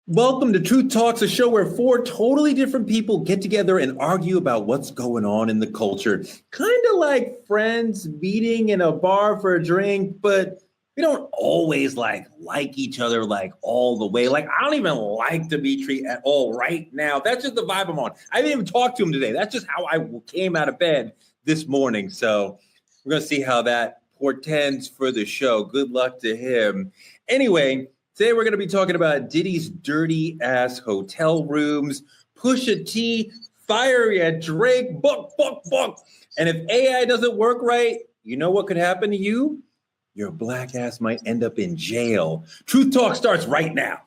Welcome to Truth Talks, a show where four totally different people get together and argue about what's going on in the culture. Kind of like friends meeting in a bar for a drink, but we don't always like each other like all the way. Like, I don't even like Dimitri at all right now. That's just the vibe I'm on. I didn't even talk to him today. That's just how I came out of bed this morning. So we're going to see how that portends for the show. Good luck to him. Anyway, today we're going to be talking about Diddy's dirty ass hotel rooms, Pusha T, fiery at Drake, buck. And if AI doesn't work right, you know what could happen to you? Your black ass might end up in jail. Truth Talk starts right now.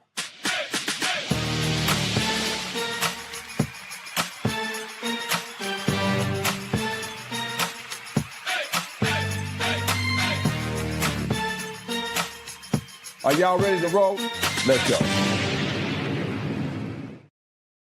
Are y'all ready to roll? Let's go.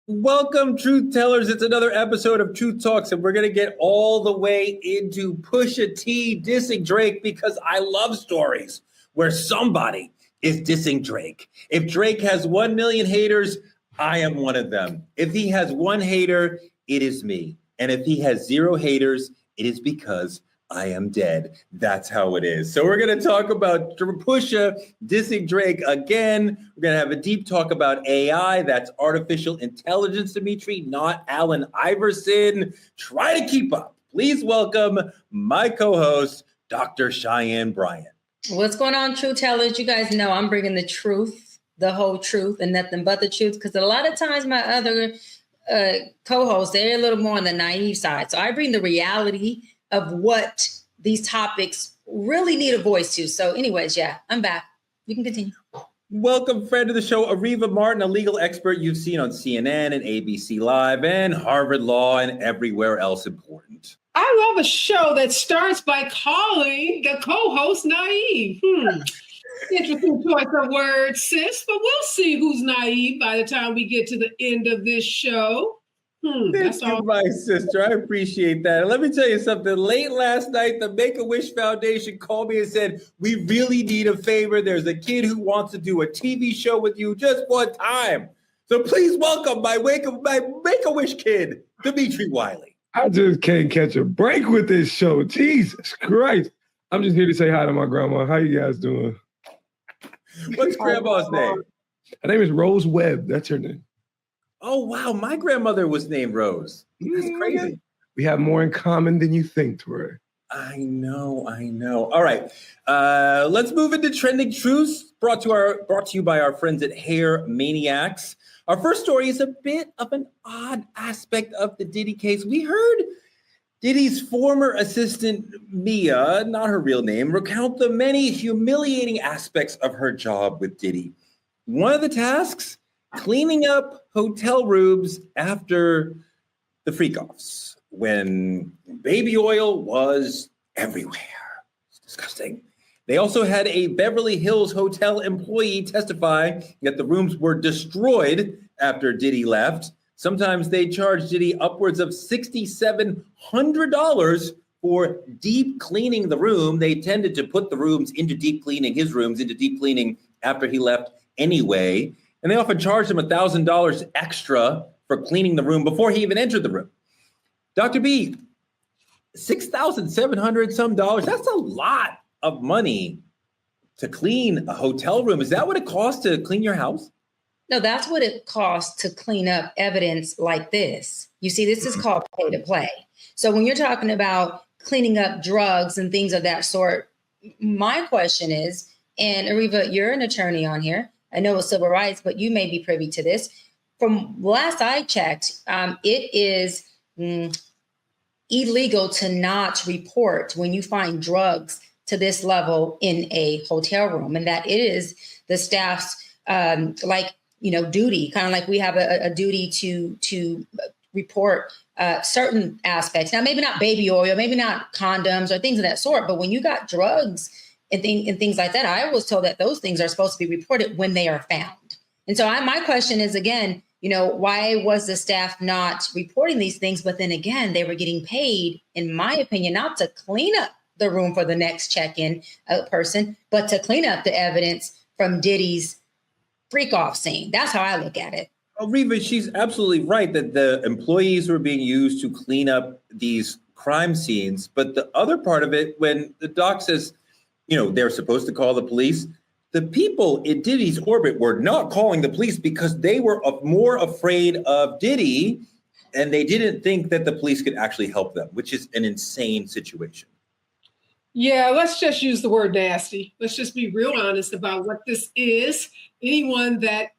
Welcome, Truth Tellers. It's another episode of Truth Talks, and we're going to get all the way into Pusha T dissing Drake because I love stories where somebody is dissing Drake. If Drake has 1 million haters, I am one of them. If he has one hater, it is me. And if he has 0 haters, it is because I am dead. That's how it is. So we're going to talk about Pusha dissing Drake again. We're going to have a deep talk about AI. That's artificial intelligence, Dimitri, not Allen Iverson. Try to keep up. Please welcome my co-host, Dr. Cheyenne Bryant. What's going on, Truth Tellers? You guys know I'm bringing the truth, the whole truth, and nothing but the truth. Because a lot of times my other co-hosts, they're a little more on the naive side. So I bring the reality of what these topics really need a voice to. So anyways, yeah, I'm back. You can continue. Welcome, friend of the show, Areva Martin, a legal expert you've seen on CNN and ABC Live and Harvard Law and everywhere else important. I love a show that starts by calling the co-host naive. Interesting choice of words, sis, but we'll see who's naive by the time we get to the end of this show. Thank you, my sister. I appreciate that. And let me tell you something. Late last night, the Make-A-Wish Foundation called me and said, we really need a favor. There's a kid who wants to do a TV show with you just one time. So please welcome my Make-A-Wish kid, Dimitri Wiley. I just can't catch a break with this show. Jesus Christ. I'm just here to say hi to my grandma. How you guys doing? What's grandma's name? Her name is Rose Webb. That's her name. Oh, wow. My grandmother was named Rose. That's crazy. We have more in common than you think, Tori. I know. All right. Let's move into trending truths brought to you by our friends at Hair Maniacs. Our first story is a bit of an odd aspect of the Diddy case. We heard Diddy's former assistant, Mia, not her real name, recount the many humiliating aspects of her job with Diddy. One of the tasks, cleaning up hotel rooms after the freak-offs when baby oil was everywhere. It's disgusting. They also had a Beverly Hills hotel employee testify that the rooms were destroyed after Diddy left. Sometimes they charged Diddy upwards of $6,700 for deep cleaning the room. They tended to put the rooms into deep cleaning, his rooms into deep cleaning after he left anyway. And they often charged him $1,000 extra for cleaning the room before he even entered the room. Dr. B, $6,700 some dollars, that's a lot of money to clean a hotel room. Is that what it costs to clean your house? No, that's what it costs to clean up evidence like this. You see, this is called pay to play. So when you're talking about cleaning up drugs and things of that sort, my question is, and Areva, you're an attorney on here. I know it's civil rights, but you may be privy to this. From last I checked, it is illegal to not report when you find drugs to this level in a hotel room, and that it is the staff's duty, kind of like we have a duty to report certain aspects. Now, maybe not baby oil, maybe not condoms or things of that sort, but when you got drugs and things like that, I was told that those things are supposed to be reported when they are found. And so my question is, again, why was the staff not reporting these things? But then again, they were getting paid, in my opinion, not to clean up the room for the next check-in person, but to clean up the evidence from Diddy's freak off scene. That's how I look at it. Oh, Reva, she's absolutely right that the employees were being used to clean up these crime scenes. But the other part of it, when the doc says, they're supposed to call the police, the people in Diddy's orbit were not calling the police because they were more afraid of Diddy, and they didn't think that the police could actually help them, which is an insane situation. Yeah, let's just use the word nasty. Let's just be real honest about what this is. Anyone that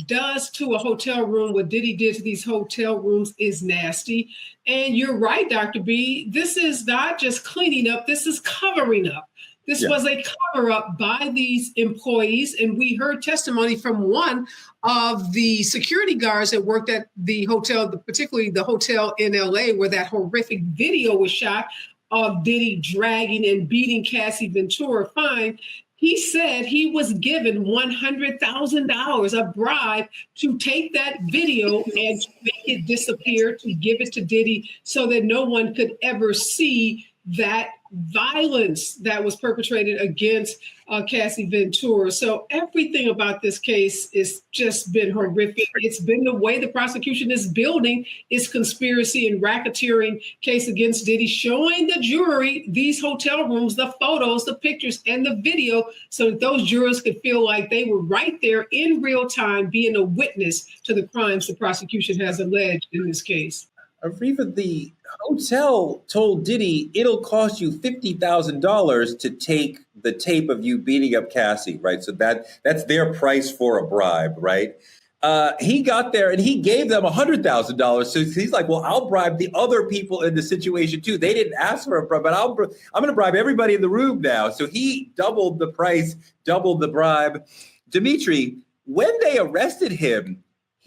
does to a hotel room what Diddy did to these hotel rooms is nasty. And you're right, Dr. B. This is not just cleaning up. This is covering up. This was a cover up by these employees. And we heard testimony from one of the security guards that worked at the hotel, particularly the hotel in LA, where that horrific video was shot of Diddy dragging and beating Cassie Ventura fine. He said he was given $100,000, a bribe, to take that video and to make it disappear, to give it to Diddy so that no one could ever see that violence that was perpetrated against Cassie Ventura. So everything about this case has just been horrific. It's been the way the prosecution is building its conspiracy and racketeering case against Diddy, showing the jury these hotel rooms, the photos, the pictures, and the video, so that those jurors could feel like they were right there in real time being a witness to the crimes the prosecution has alleged in this case. Ariva, the hotel told Diddy it'll cost you $50,000 to take the tape of you beating up Cassie, right? So that's their price for a bribe, right? He got there and he gave them $100,000. So he's like, well, I'll bribe the other people in the situation too. They didn't ask for a bribe, but I'm going to bribe everybody in the room now. So he doubled the price, doubled the bribe. Dimitri, when they arrested him,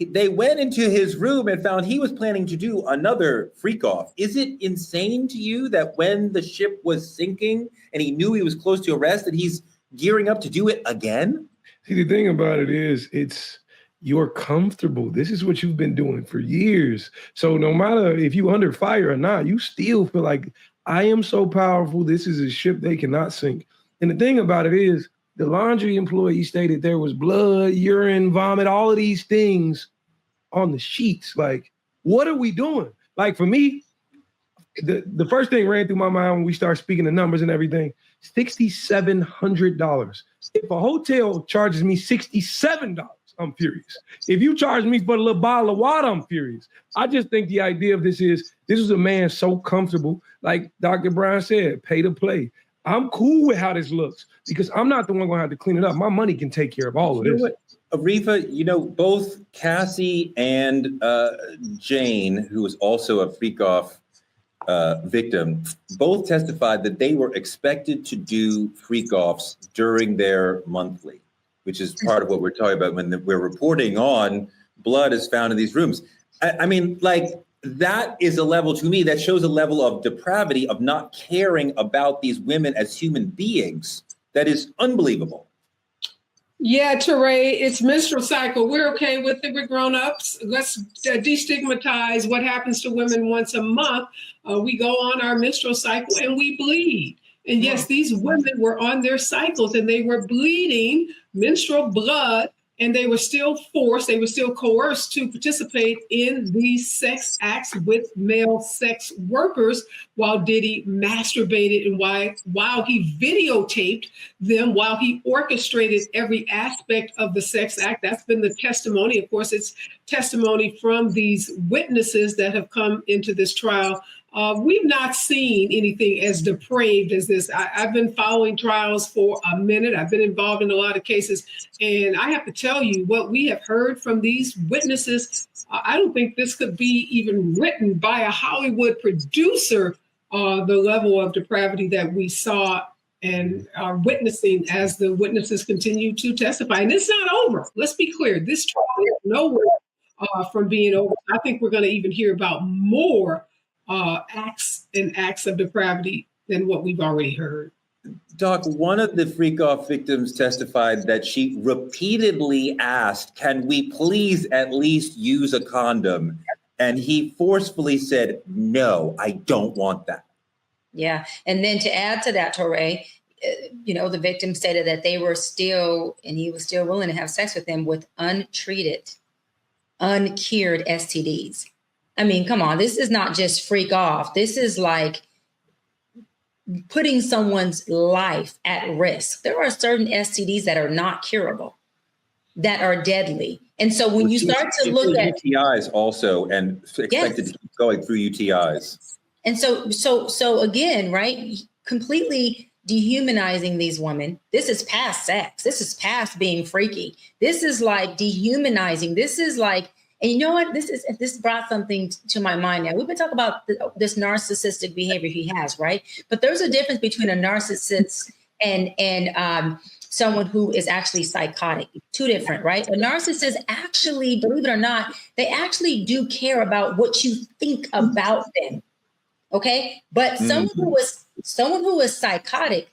they went into his room and found he was planning to do another freak off. Is it insane to you that when the ship was sinking and he knew he was close to arrest, that he's gearing up to do it again? See, the thing about it is, you're comfortable. This is what you've been doing for years. So no matter if you under fire or not, you still feel like, I am so powerful. This is a ship they cannot sink. And the thing about it is, the laundry employee stated there was blood, urine, vomit, all of these things on the sheets. Like, what are we doing? Like, for me, the first thing ran through my mind when we start speaking the numbers and everything, $6,700. If a hotel charges me $67, I'm furious. If you charge me for a little bottle of water, I'm furious. I just think the idea of this is a man so comfortable, like Dr. Brown said, pay to play. I'm cool with how this looks because I'm not the one going to have to clean it up. My money can take care of all of this. Ariva, both Cassie and Jane, who was also a freak off victim, both testified that they were expected to do freak offs during their monthly, which is part of what we're talking about when we're reporting on blood is found in these rooms. I mean, like, that is a level, to me, that shows a level of depravity, of not caring about these women as human beings. That is unbelievable. Yeah, Teray, it's menstrual cycle. We're okay with it. We're grown-ups. Let's destigmatize what happens to women once a month. We go on our menstrual cycle and we bleed. And yes, these women were on their cycles and they were bleeding menstrual blood, and they were still forced, they were still coerced to participate in these sex acts with male sex workers while Diddy masturbated and while he videotaped them, while he orchestrated every aspect of the sex act. That's been the testimony. Of course, it's testimony from these witnesses that have come into this trial. We've not seen anything as depraved as this. I've been following trials for a minute. I've been involved in a lot of cases. And I have to tell you, what we have heard from these witnesses, I don't think this could be even written by a Hollywood producer, the level of depravity that we saw and are witnessing as the witnesses continue to testify. And it's not over. Let's be clear. This trial is nowhere from being over. I think we're going to even hear about more acts of depravity than what we've already heard. Doc, one of the freak off victims testified that she repeatedly asked, can we please at least use a condom? And he forcefully said, no, I don't want that. Yeah. And then to add to that, Touré, the victim stated that they were still, and he was still willing to have sex with them with untreated, uncured STDs. I mean, come on, this is not just freak off. This is like putting someone's life at risk. There are certain STDs that are not curable, that are deadly. And so when you start to look at UTIs also, and expected to keep going through UTIs. And so again, right, completely dehumanizing these women. This is past sex. This is past being freaky. This is like dehumanizing. This is like, and you know what? This brought something to my mind now. We've been talking about this narcissistic behavior he has, right? But there's a difference between a narcissist and someone who is actually psychotic. Two different, right? A narcissist actually, believe it or not, they actually do care about what you think about them. Okay. But someone who is psychotic,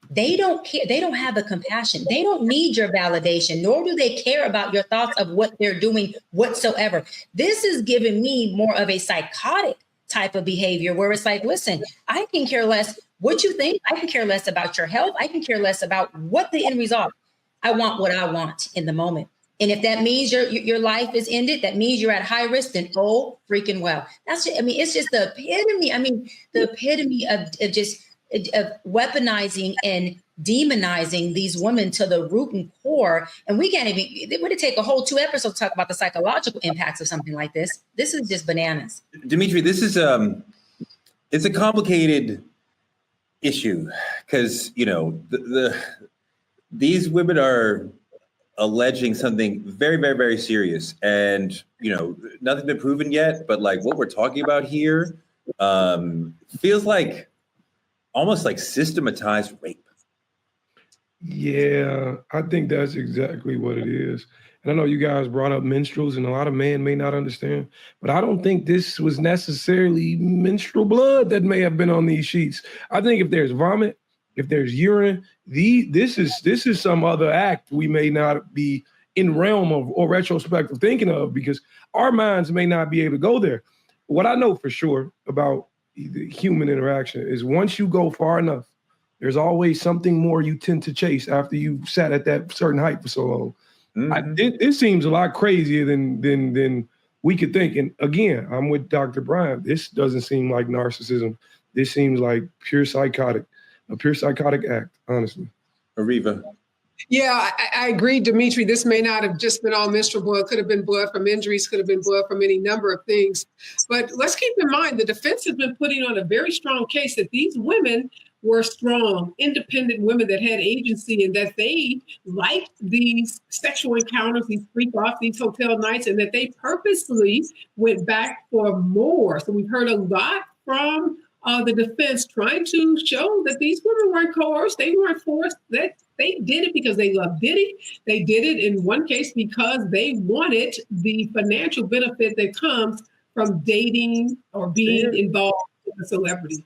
they don't care. They don't have the compassion. They don't need your validation, nor do they care about your thoughts of what they're doing whatsoever. This is giving me more of a psychotic type of behavior where it's like, listen, I can care less what you think. I can care less about your health. I can care less about what the end result. I want what I want in the moment. And if that means your life is ended, that means you're at high risk, then oh, freaking well. That's just, I mean, it's just the epitome. I mean, the epitome of weaponizing and demonizing these women to the root and core. And we can't even, it would take a whole 2 episodes to talk about the psychological impacts of something like this. This is just bananas. Dimitri, this is it's a complicated issue because, these women are alleging something very, very, very serious, and nothing's been proven yet. But like what we're talking about here feels like almost like systematized rape. Yeah, I think that's exactly what it is. And I know you guys brought up menstruals, and a lot of men may not understand, but I don't think this was necessarily menstrual blood that may have been on these sheets. I think if there's vomit, if there's urine, this is some other act we may not be in realm of or retrospective thinking of, because our minds may not be able to go there. What I know for sure about the human interaction is once you go far enough, there's always something more you tend to chase after you've sat at that certain height for so long. Mm-hmm. It seems a lot crazier than we could think. And again, I'm with Dr. Brian. This doesn't seem like narcissism. This seems like a pure psychotic act, honestly. Ariva. Yeah, I agree, Dimitri. This may not have just been all menstrual blood. Could have been blood from injuries, could have been blood from any number of things. But let's keep in mind, the defense has been putting on a very strong case that these women were strong, independent women that had agency and that they liked these sexual encounters, these freak off, these hotel nights, and that they purposely went back for more. So we've heard a lot from the defense trying to show that these women weren't coerced, they weren't forced, that they did it because they loved Diddy. They did it in one case because they wanted the financial benefit that comes from dating or being involved with a celebrity.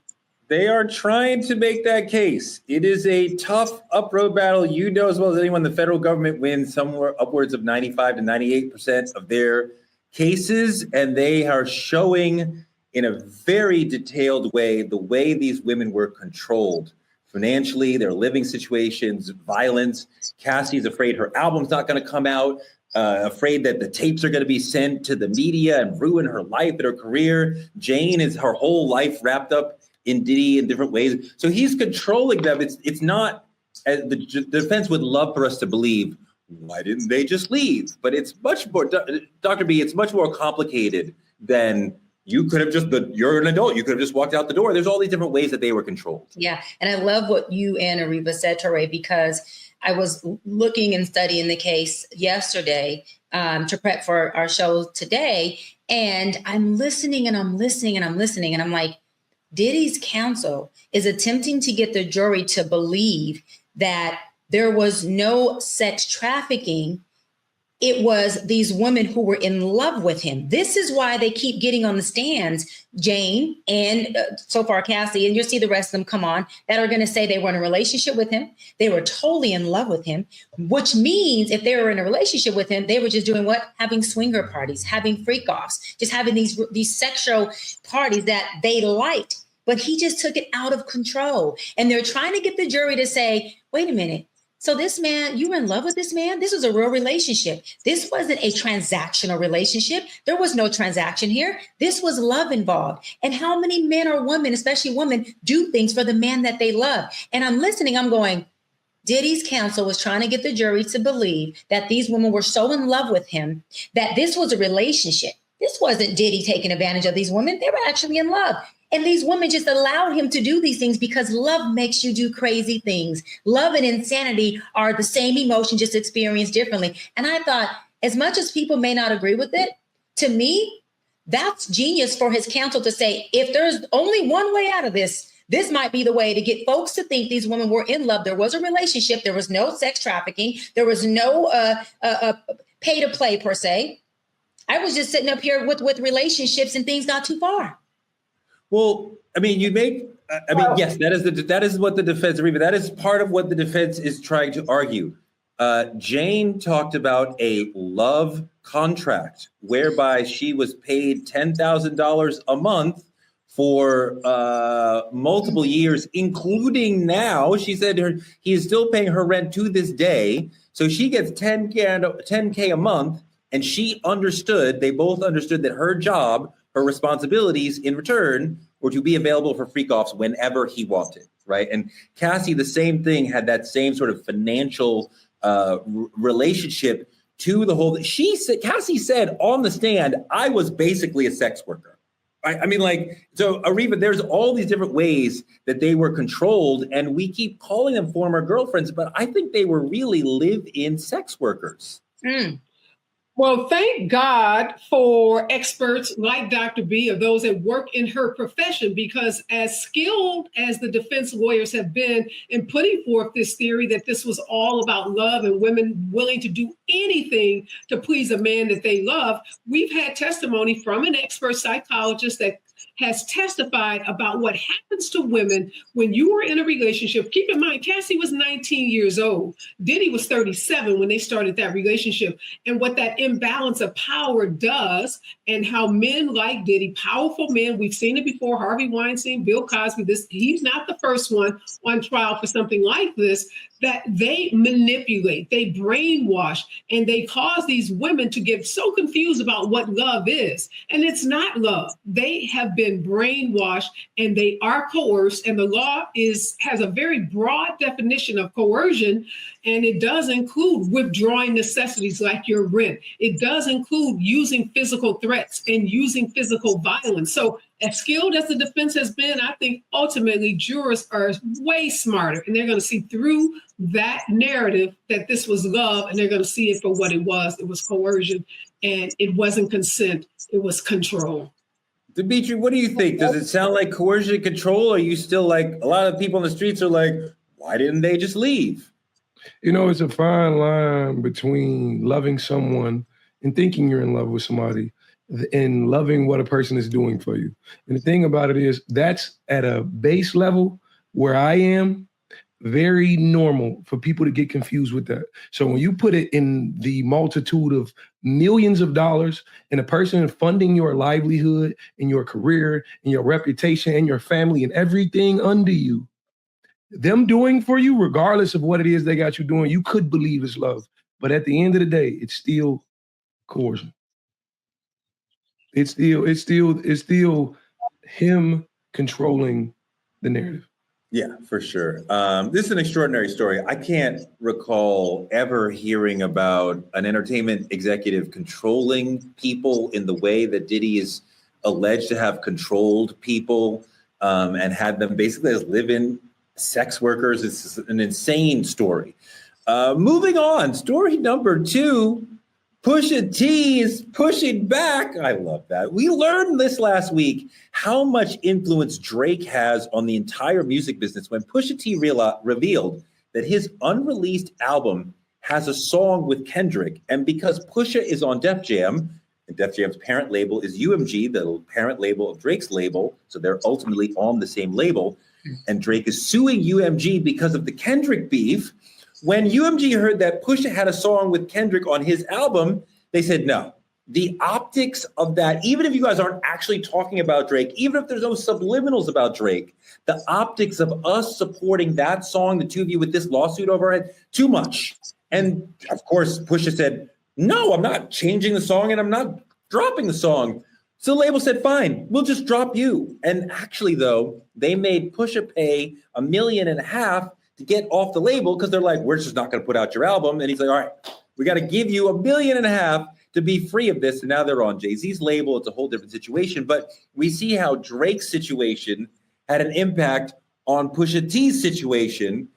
They are trying to make that case. It is a tough up-road battle. You know as well as anyone, the federal government wins somewhere upwards of 95 to 98% of their cases, and they are showing in a very detailed way the way these women were controlled financially, their living situations, violence. Cassie's afraid her album's not going to come out, afraid that the tapes are going to be sent to the media and ruin her life and her career. Jane is her whole life wrapped up in Diddy in different ways. So he's controlling them. It's not, as the defense would love for us to believe, why didn't they just leave? But it's much more, Dr. B, it's much more complicated than you could have just, you're an adult, you could have just walked out the door. There's all these different ways that they were controlled. Yeah, and I love what you and Ariva said, Touré, because I was looking and studying the case yesterday to prep for our show today. And I'm listening and I'm listening and I'm listening. And I'm like, Diddy's counsel is attempting to get the jury to believe that there was no sex trafficking. It was these women who were in love with him. This is why they keep getting on the stands, Jane and so far Cassie, and you'll see the rest of them come on, that are going to say they were in a relationship with him. They were totally in love with him, which means if they were in a relationship with him, they were just doing what? Having swinger parties, having freak offs, just having these sexual parties that they liked. but he just took it out of control. And they're trying to get the jury to say, wait a minute. So this man, you were in love with this man? This was a real relationship. This wasn't a transactional relationship. There was no transaction here. This was love involved. And how many men or women, especially women, do things for the man that they love? And I'm listening, I'm going, Diddy's counsel was trying to get the jury to believe that these women were so in love with him that this was a relationship. This wasn't Diddy taking advantage of these women. They were actually in love. And these women just allowed him to do these things because love makes you do crazy things. Love and insanity are the same emotion, just experienced differently. And I thought, as much as people may not agree with it, to me, that's genius for his counsel to say, if there's only one way out of this, this might be the way to get folks to think these women were in love. There was a relationship. There was no sex trafficking. There was no pay to play per se. I was just sitting up here with relationships and things got too far. Well, I mean, yes, that is what the defense, that is part of what the defense is trying to argue. Jane talked about a love contract whereby she was paid $10,000 a month for multiple years, including now. She said he is still paying her rent to this day. So she gets $10K a month, and they both understood that her job, her responsibilities in return were to be available for freak-offs whenever he wanted, right? And Cassie, the same thing, had that same sort of financial relationship to the whole. Cassie said on the stand, I was basically a sex worker. I mean, so Ariva, there's all these different ways that they were controlled, and we keep calling them former girlfriends, but I think they were really live-in sex workers. Mm. Well, thank God for experts like Dr. B, or those that work in her profession, because as skilled as the defense lawyers have been in putting forth this theory that this was all about love and women willing to do anything to please a man that they love, we've had testimony from an expert psychologist that has testified about what happens to women when you are in a relationship. Keep in mind, Cassie was 19 years old. Diddy was 37 when they started that relationship. And what that imbalance of power does, and how men like Diddy, powerful men, we've seen it before, Harvey Weinstein, Bill Cosby, he's not the first one on trial for something like this, that they manipulate, they brainwash, and they cause these women to get so confused about what love is. And it's not love. They have been brainwashed and they are coerced. And the law has a very broad definition of coercion. And it does include withdrawing necessities like your rent. It does include using physical threats and using physical violence. So as skilled as the defense has been, I think ultimately jurors are way smarter, and they're going to see through that narrative that this was love, and they're going to see it for what it was. It was coercion, and it wasn't consent. It was control. Dimitri, what do you think? Does it sound like coercion and control? Or are you still like, a lot of people on the streets are like, why didn't they just leave? You know, it's a fine line between loving someone and thinking you're in love with somebody and loving what a person is doing for you. And the thing about it is, that's at a base level where I am, very normal for people to get confused with that. So when you put it in the multitude of millions of dollars and a person funding your livelihood and your career and your reputation and your family and everything under you, them doing for you, regardless of what it is they got you doing, you could believe it's love. But at the end of the day, it's still coercion. It's still him controlling the narrative. Yeah, for sure. This is an extraordinary story. I can't recall ever hearing about an entertainment executive controlling people in the way that Diddy is alleged to have controlled people and had them basically as live-in sex workers. It's an insane story. Moving on, story number 2. Pusha T is pushing back. I love that. We learned this last week, how much influence Drake has on the entire music business when Pusha T revealed that his unreleased album has a song with Kendrick. And because Pusha is on Def Jam, and Def Jam's parent label is UMG, the parent label of Drake's label, so they're ultimately on the same label, and Drake is suing UMG because of the Kendrick beef. When UMG heard that Pusha had a song with Kendrick on his album, they said, no, the optics of that, even if you guys aren't actually talking about Drake, even if there's no subliminals about Drake, the optics of us supporting that song, the two of you with this lawsuit over it, too much. And of course, Pusha said, no, I'm not changing the song and I'm not dropping the song. So the label said, fine, we'll just drop you. And actually, though, they made Pusha pay $1.5 million to get off the label because they're like, we're just not going to put out your album. And he's like, all right, we got to give you $1.5 million to be free of this. And now they're on Jay-Z's label. It's a whole different situation. But we see how Drake's situation had an impact on Pusha T's situation.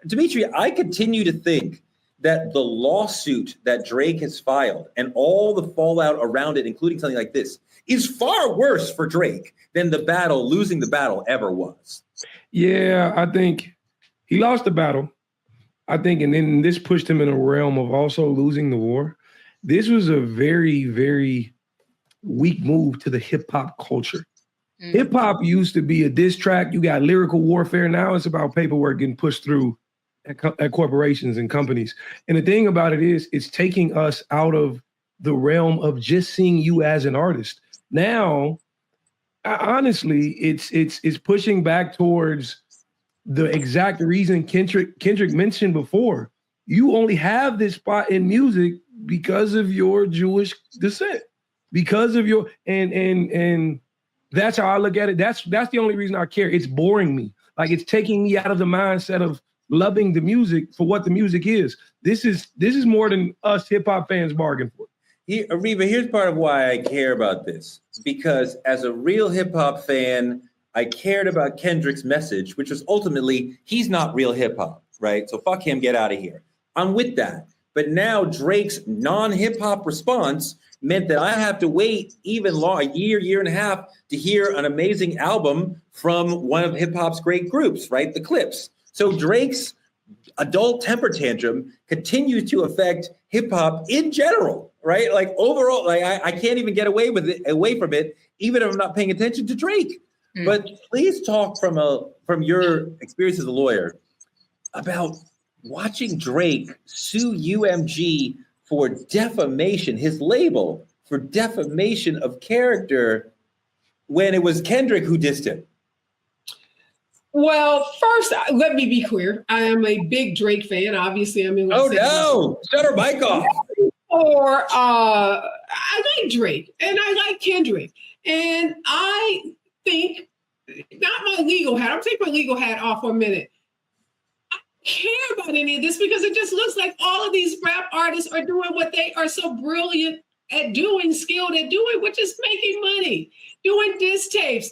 Dimitri, I continue to think that the lawsuit that Drake has filed and all the fallout around it, including something like this, is far worse for Drake than losing the battle ever was. Yeah, I think he lost the battle. I think, and then this pushed him in a realm of also losing the war. This was a very, very weak move to the hip hop culture. Mm-hmm. Hip hop used to be a diss track. You got lyrical warfare. Now it's about paperwork getting pushed through at corporations and companies. And the thing about it is, it's taking us out of the realm of just seeing you as an artist. Now, honestly, it's pushing back towards the exact reason Kendrick mentioned before. You only have this spot in music because of your Jewish descent, because of your and that's how I look at it. That's the only reason I care. It's boring me. Like, it's taking me out of the mindset of loving the music for what the music is. This is more than us hip hop fans bargain for. Ariva, here's part of why I care about this. Because as a real hip hop fan, I cared about Kendrick's message, which was ultimately, he's not real hip hop, right? So fuck him, get out of here. I'm with that. But now Drake's non-hip hop response meant that I have to wait even a year and a half to hear an amazing album from one of hip hop's great groups, right? The Clips. So Drake's adult temper tantrum continues to affect hip hop in general, right? Like overall, like I can't even get away from it, even if I'm not paying attention to Drake. Mm. But please talk from your experience as a lawyer about watching Drake sue UMG for defamation, his label for defamation of character, when it was Kendrick who dissed him. Well, first, let me be clear. I am a big Drake fan. Obviously, I mean, shut her mic off. I like Drake and I like Kendrick, and I think, not my legal hat. I'll take my legal hat off for a minute. I don't care about any of this because it just looks like all of these rap artists are doing what they are so brilliant at doing, skilled at doing, which is making money, doing diss tapes,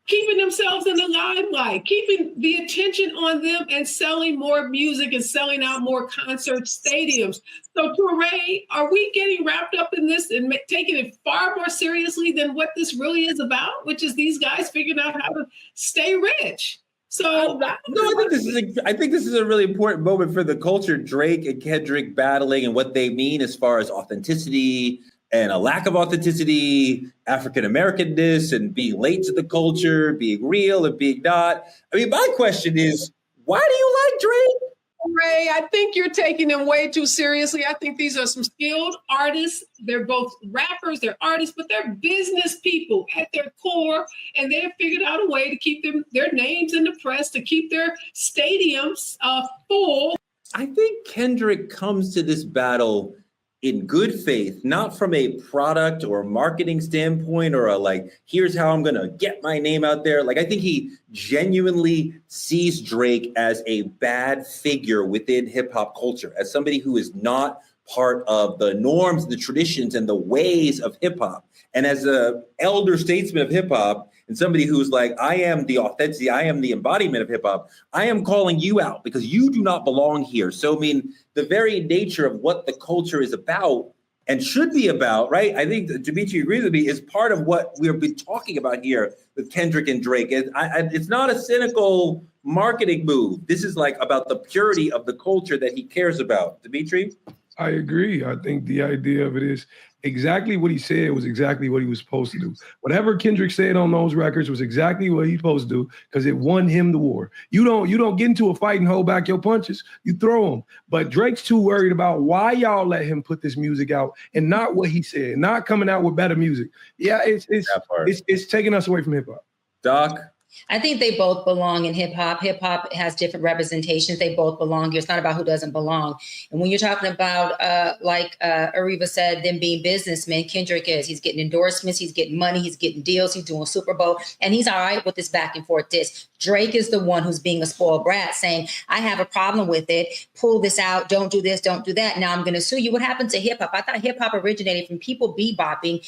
keeping themselves in the limelight, keeping the attention on them and selling more music and selling out more concert stadiums. So Touré, are we getting wrapped up in this and taking it far more seriously than what this really is about, which is these guys figuring out how to stay rich? So I think this is a really important moment for the culture. Drake and Kendrick battling and what they mean as far as authenticity and a lack of authenticity, African-Americanness, and being late to the culture, being real and being not. I mean, my question is, why do you like Drake? Ray, I think you're taking them way too seriously. I think these are some skilled artists. They're both rappers, they're artists, but they're business people at their core, and they have figured out a way to keep their names in the press, to keep their stadiums full. I think Kendrick comes to this battle in good faith, not from a product or marketing standpoint or here's how I'm going to get my name out there. Like, I think he genuinely sees Drake as a bad figure within hip hop culture, as somebody who is not part of the norms, the traditions, and the ways of hip hop. And as an elder statesman of hip hop, and somebody who's like, I am the authenticity, I am the embodiment of hip hop, I am calling you out because you do not belong here. So, I mean, the very nature of what the culture is about and should be about, right? I think that Dimitri agrees with me, is part of what we've been talking about here with Kendrick and Drake. It's not a cynical marketing move. This is about the purity of the culture that he cares about. Dimitri? I agree. I think the idea of it is, exactly what he said was exactly what he was supposed to do. Whatever Kendrick said on those records was exactly what he's supposed to do because it won him the war. You don't get into a fight and hold back your punches. You throw them. But Drake's too worried about why y'all let him put this music out and not what he said, not coming out with better music. Yeah, it's taking us away from hip hop. Doc? I think they both belong in hip hop. Hip hop has different representations. They both belong here. It's not about who doesn't belong. And when you're talking about, like Ariva said, them being businessmen, Kendrick is. He's getting endorsements. He's getting money. He's getting deals. He's doing Super Bowl. And he's all right with this back and forth diss. Drake is the one who's being a spoiled brat saying, I have a problem with it. Pull this out. Don't do this. Don't do that. Now I'm going to sue you. What happened to hip hop? I thought hip hop originated from people bebopping,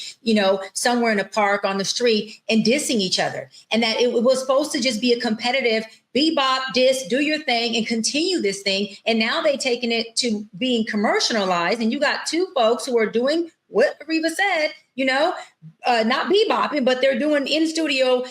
somewhere in a park on the street and dissing each other. And that it was supposed to just be a competitive bebop, diss, do your thing and continue this thing. And now they've taken it to being commercialized. And you got two folks who are doing what Ariva said, not bebopping, but they're doing in studio,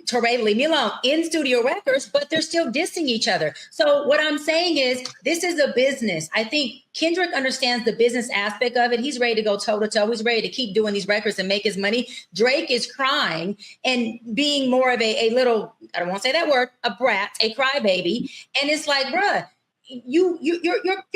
Torre, leave me alone, in studio records, but they're still dissing each other. So what I'm saying is this is a business. I think Kendrick understands the business aspect of it. He's ready to go toe to toe. He's ready to keep doing these records and make his money. Drake is crying and being more of a little, I don't want to say that word, a brat, a crybaby. And it's like, bruh, you're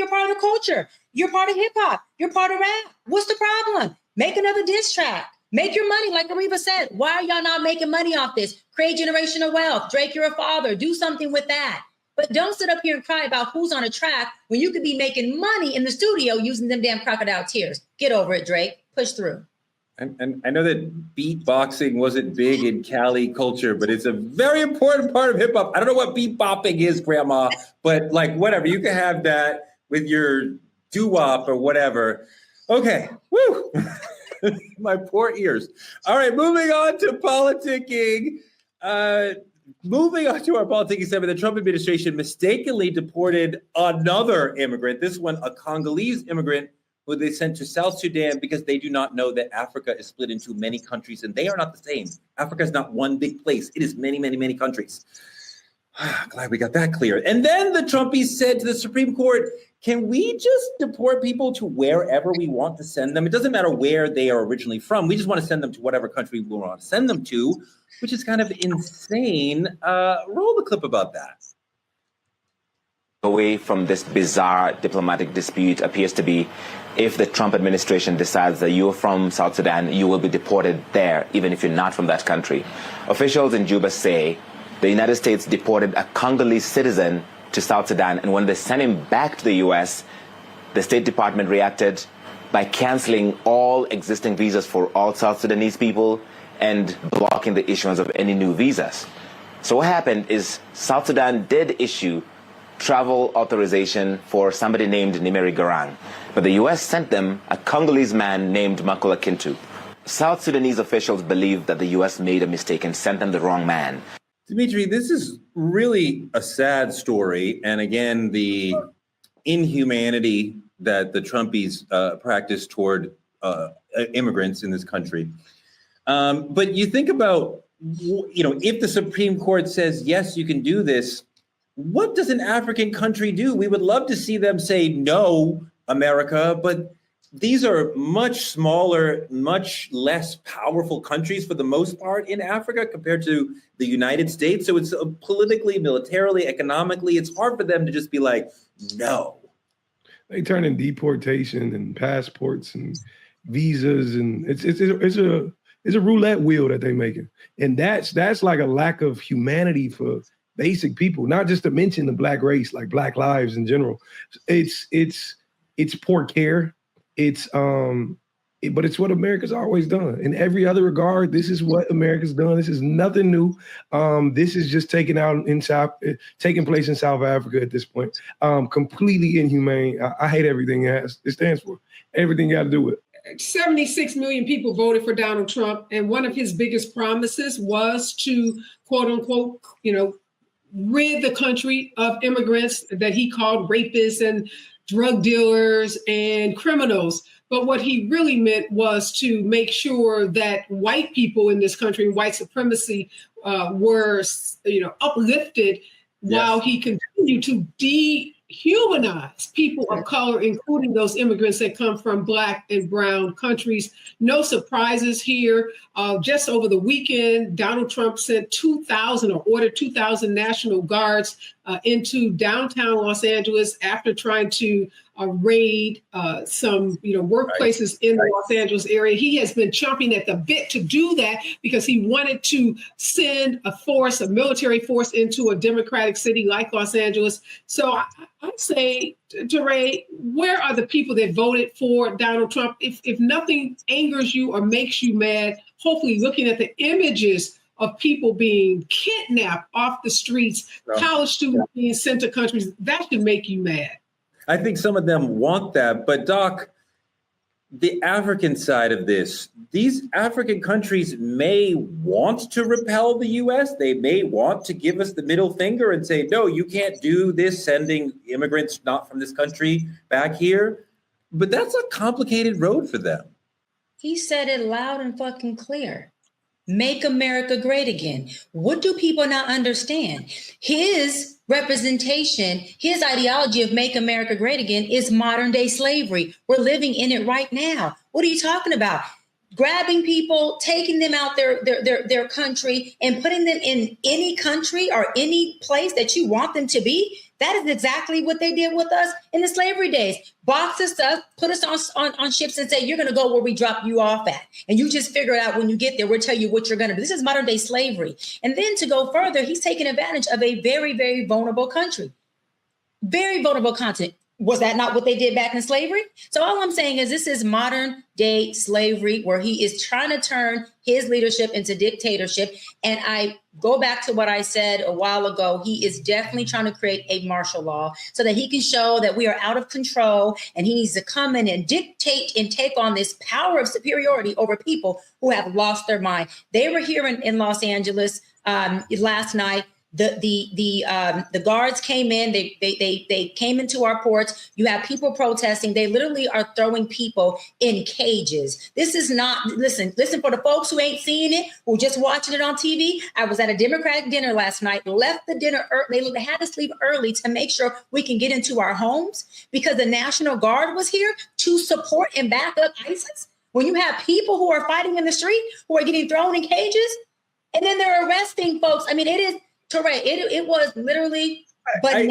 part of the culture. You're part of hip hop. You're part of rap. What's the problem? Make another diss track. Make your money, like Ariva said. Why are y'all not making money off this? Create generational wealth. Drake, you're a father. Do something with that. But don't sit up here and cry about who's on a track when you could be making money in the studio using them damn crocodile tears. Get over it, Drake. Push through. And I know that beatboxing wasn't big in Cali culture, but it's a very important part of hip hop. I don't know what beatbopping is, Grandma, but like whatever. You can have that with your doo-wop or whatever. Okay. Woo. My poor ears. All right, moving on to politicking. Moving on to our politicking segment, the Trump administration mistakenly deported another immigrant, this one a Congolese immigrant who they sent to South Sudan because they do not know that Africa is split into many countries and they are not the same. Africa is not one big place. It is many, many, many countries. Glad we got that clear. And then the Trumpies said to the Supreme Court, can we just deport people to wherever we want to send them? It doesn't matter where they are originally from. We just want to send them to whatever country we want to send them to, which is kind of insane. Roll the clip about that. Away from this bizarre diplomatic dispute appears to be if the Trump administration decides that you're from South Sudan, you will be deported there, even if you're not from that country. Officials in Juba say the United States deported a Congolese citizen to South Sudan, and when they sent him back to the U.S., the State Department reacted by canceling all existing visas for all South Sudanese people and blocking the issuance of any new visas. So what happened is South Sudan did issue travel authorization for somebody named Nimeri Garang, but the U.S. sent them a Congolese man named Makula Kintu. South Sudanese officials believe that the U.S. made a mistake and sent them the wrong man. Dimitri, this is really a sad story. And again, the inhumanity that the Trumpies practice toward immigrants in this country. But you think about, if the Supreme Court says, yes, you can do this, what does an African country do? We would love to see them say, no, America, but these are much smaller, much less powerful countries for the most part in Africa compared to the United States. So it's politically, militarily, economically, it's hard for them to just be like, no. They turn in deportation and passports and visas, and it's a roulette wheel that they're making. And that's like a lack of humanity for basic people, not just to mention the Black race, like Black lives in general. It's poor care. But it's what America's always done. In every other regard, this is what America's done. This is nothing new. This is just taking place in South Africa at this point. Completely inhumane. I hate everything it stands for. Everything got to do with it. 76 million people voted for Donald Trump, and one of his biggest promises was to, quote unquote, rid the country of immigrants that he called rapists and drug dealers and criminals. But what he really meant was to make sure that white people in this country, white supremacy, were, uplifted while he continued to humanize people of color, including those immigrants that come from Black and brown countries. No surprises here. Just over the weekend, Donald Trump sent 2,000 or ordered 2,000 National Guards into downtown Los Angeles after trying to raid some workplaces in the Los Angeles area. He has been chomping at the bit to do that because he wanted to send a military force into a democratic city like Los Angeles. So I say, DeRay, where are the people that voted for Donald Trump? If nothing angers you or makes you mad, hopefully looking at the images of people being kidnapped off the streets, college students being sent to countries, that should make you mad. I think some of them want that, but Doc, the African side of this, these African countries may want to repel the US. They may want to give us the middle finger and say, no, you can't do this, sending immigrants not from this country back here. But that's a complicated road for them. He said it loud and fucking clear. Make America great again. What do people not understand? His representation, his ideology of make America great again is modern day slavery. We're living in it right now. What are you talking about? Grabbing people, taking them out their country and putting them in any country or any place that you want them to be. That is exactly what they did with us in the slavery days. Box us up, put us on ships and say, you're going to go where we drop you off at. And you just figure it out when you get there. We'll tell you what you're going to do. This is modern day slavery. And then to go further, he's taking advantage of a very, very vulnerable country. Very vulnerable continent. Was that not what they did back in slavery? So all I'm saying is this is modern day slavery where he is trying to turn his leadership into dictatorship. And I go back to what I said a while ago. He is definitely trying to create a martial law so that he can show that we are out of control and he needs to come in and dictate and take on this power of superiority over people who have lost their mind. They were here in Los Angeles last night. The guards came in, they came into our ports. You have people protesting. They literally are throwing people in cages. This is not, listen for the folks who ain't seeing it, who just watching it on TV. I was at a Democratic dinner last night, left the dinner early. They had to sleep early to make sure we can get into our homes because the National Guard was here to support and back up ISIS. When you have people who are fighting in the street, who are getting thrown in cages, and then they're arresting folks. I mean, it is, Touré, it was literally, but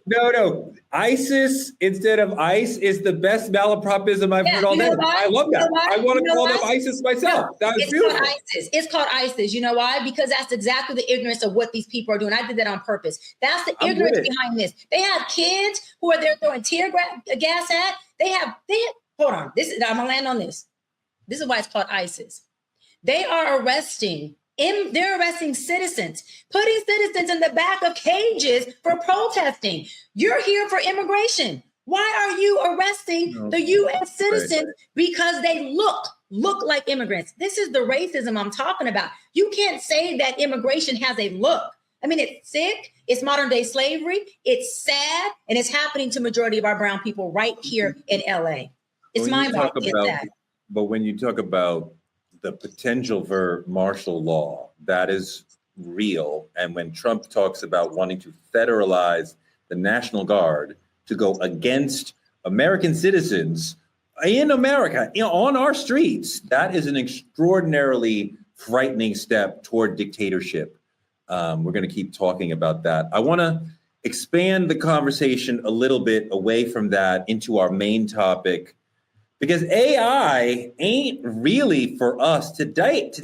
no. ISIS instead of ICE is the best malapropism I've heard all day. I love that. I want to call them ISIS myself. That was beautiful. Called ISIS. It's called ISIS. You know why? Because that's exactly the ignorance of what these people are doing. I did that on purpose. That's the ignorance behind this. They have kids who are there throwing tear gas at. They have. Hold on. I'm gonna land on this. This is why it's called ISIS. They are arresting. They're arresting citizens, putting citizens in the back of cages for protesting. You're here for immigration. Why are you arresting the U.S. citizens? Because they look like immigrants. This is the racism I'm talking about. You can't say that immigration has a look. I mean, it's sick. It's modern day slavery. It's sad. And it's happening to majority of our brown people right here in L.A. It's mind-boggling. But when you talk about the potential for martial law, that is real. And when Trump talks about wanting to federalize the National Guard to go against American citizens in America, on our streets, that is an extraordinarily frightening step toward dictatorship. We're going to keep talking about that. I want to expand the conversation a little bit away from that into our main topic, because AI ain't really for us to date.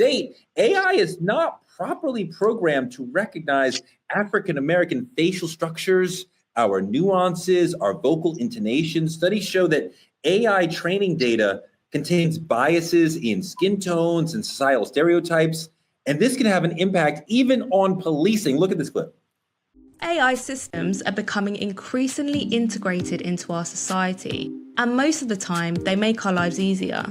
AI is not properly programmed to recognize African-American facial structures, our nuances, our vocal intonations. Studies show that AI training data contains biases in skin tones and societal stereotypes, and this can have an impact even on policing. Look at this clip. AI systems are becoming increasingly integrated into our society, and most of the time they make our lives easier.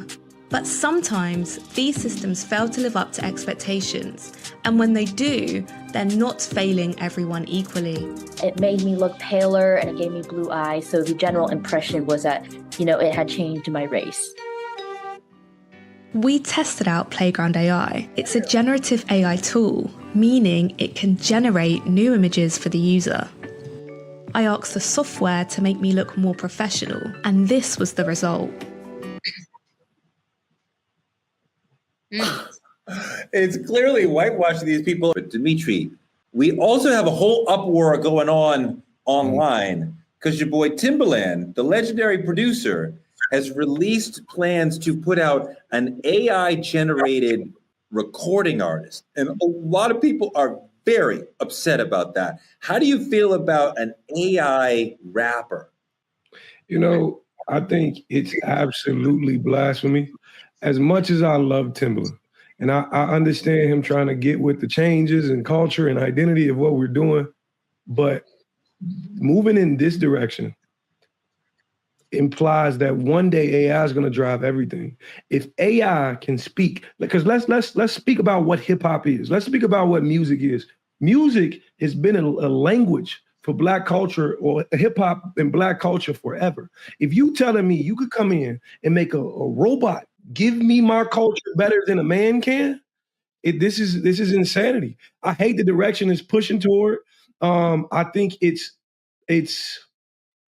But sometimes these systems fail to live up to expectations, and when they do, they're not failing everyone equally. It made me look paler and it gave me blue eyes, so the general impression was that, it had changed my race. We tested out Playground AI. It's a generative AI tool, meaning it can generate new images for the user. I asked the software to make me look more professional, and this was the result. It's clearly whitewashing these people. But Dimitri, we also have a whole uproar going on online because your boy Timbaland, the legendary producer, has released plans to put out an AI-generated recording artist. And a lot of people are very upset about that. How do you feel about an AI rapper? You know, I think it's absolutely blasphemy. As much as I love Timbaland, and I understand him trying to get with the changes and culture and identity of what we're doing, but moving in this direction implies that one day AI is going to drive everything. If AI can speak, because let's speak about what hip hop is. Let's speak about what music is. Music has been a language for Black culture, or hip hop and Black culture forever. If you telling me you could come in and make a robot give me my culture better than a man can, this is insanity. I hate the direction it's pushing toward. I think it's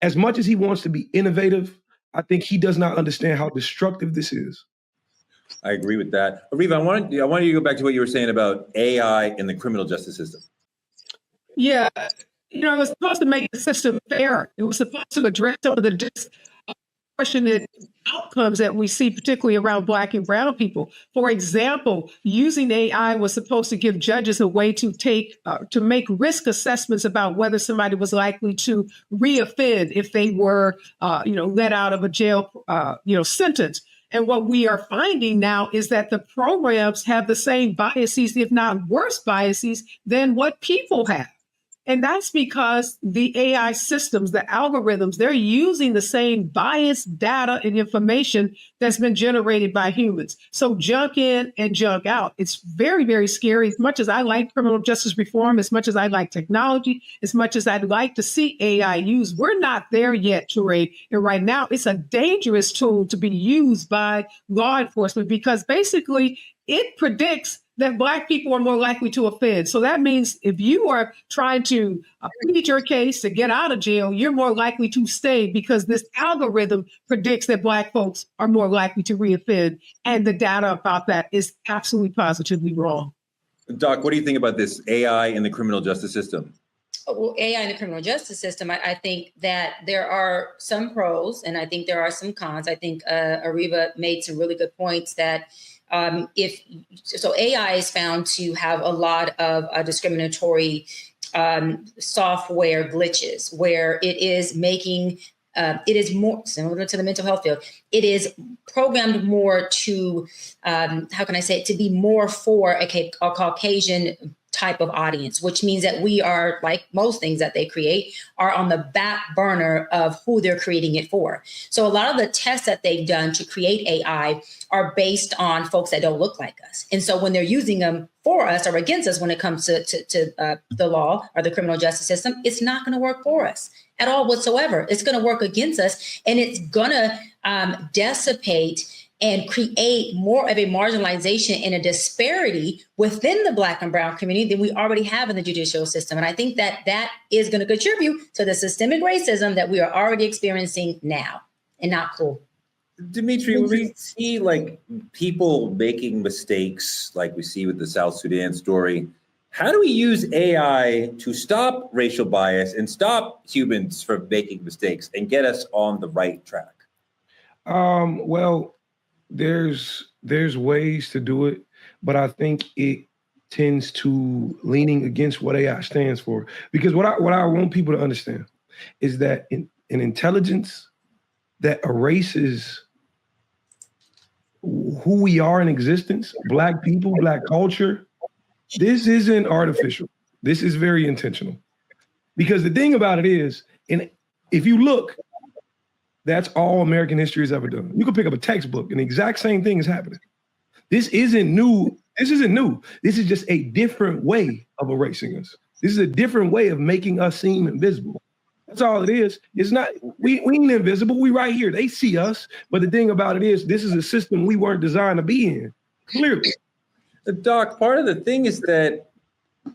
as much as he wants to be innovative, I think he does not understand how destructive this is. I agree with that. Ariva, I wanted you to go back to what you were saying about AI in the criminal justice system. Yeah, it was supposed to make the system fair. It was supposed to address some of the disproportionate outcomes that we see, particularly around Black and brown people. For example, using AI was supposed to give judges a way to make risk assessments about whether somebody was likely to reoffend if they were, let out of a jail, sentence. And what we are finding now is that the programs have the same biases, if not worse biases, than what people have. And that's because the AI systems, the algorithms, they're using the same biased data and information that's been generated by humans. So junk in and junk out. It's very, very scary. As much as I like criminal justice reform, as much as I like technology, as much as I'd like to see AI used, we're not there yet, Toure. And right now, it's a dangerous tool to be used by law enforcement because basically it predicts that Black people are more likely to offend. So that means if you are trying to plead your case to get out of jail, you're more likely to stay because this algorithm predicts that Black folks are more likely to reoffend. And the data about that is absolutely positively wrong. Doc, what do you think about this AI in the criminal justice system? Well, AI in the criminal justice system, I think that there are some pros and I think there are some cons. I think Ariva made some really good points that AI is found to have a lot of discriminatory software glitches where it is making it is more similar to the mental health field. It is programmed more to to be more for a Caucasian type of audience, which means that we are, like most things that they create, are on the back burner of who they're creating it for. So a lot of the tests that they've done to create AI are based on folks that don't look like us. And so when they're using them for us or against us when it comes to the law or the criminal justice system, it's not going to work for us at all whatsoever. It's going to work against us, and it's going to dissipate and create more of a marginalization and a disparity within the Black and brown community than we already have in the judicial system. And I think that is going to contribute to the systemic racism that we are already experiencing now, and not cool. Dimitri, we see like people making mistakes like we see with the South Sudan story. How do we use AI to stop racial bias and stop humans from making mistakes and get us on the right track? Well, there's ways to do it, but I think it tends to leaning against what AI stands for. Because what I want people to understand is that an intelligence that erases who we are in existence, Black people, Black culture, this isn't artificial. This is very intentional. Because the thing about it is, and if you look, that's all American history has ever done. You can pick up a textbook and the exact same thing is happening. This isn't new. This isn't new. This is just a different way of erasing us. This is a different way of making us seem invisible. That's all it is. It's not, we ain't invisible. We right here. They see us. But the thing about it is, this is a system we weren't designed to be in, clearly. Doc, part of the thing is that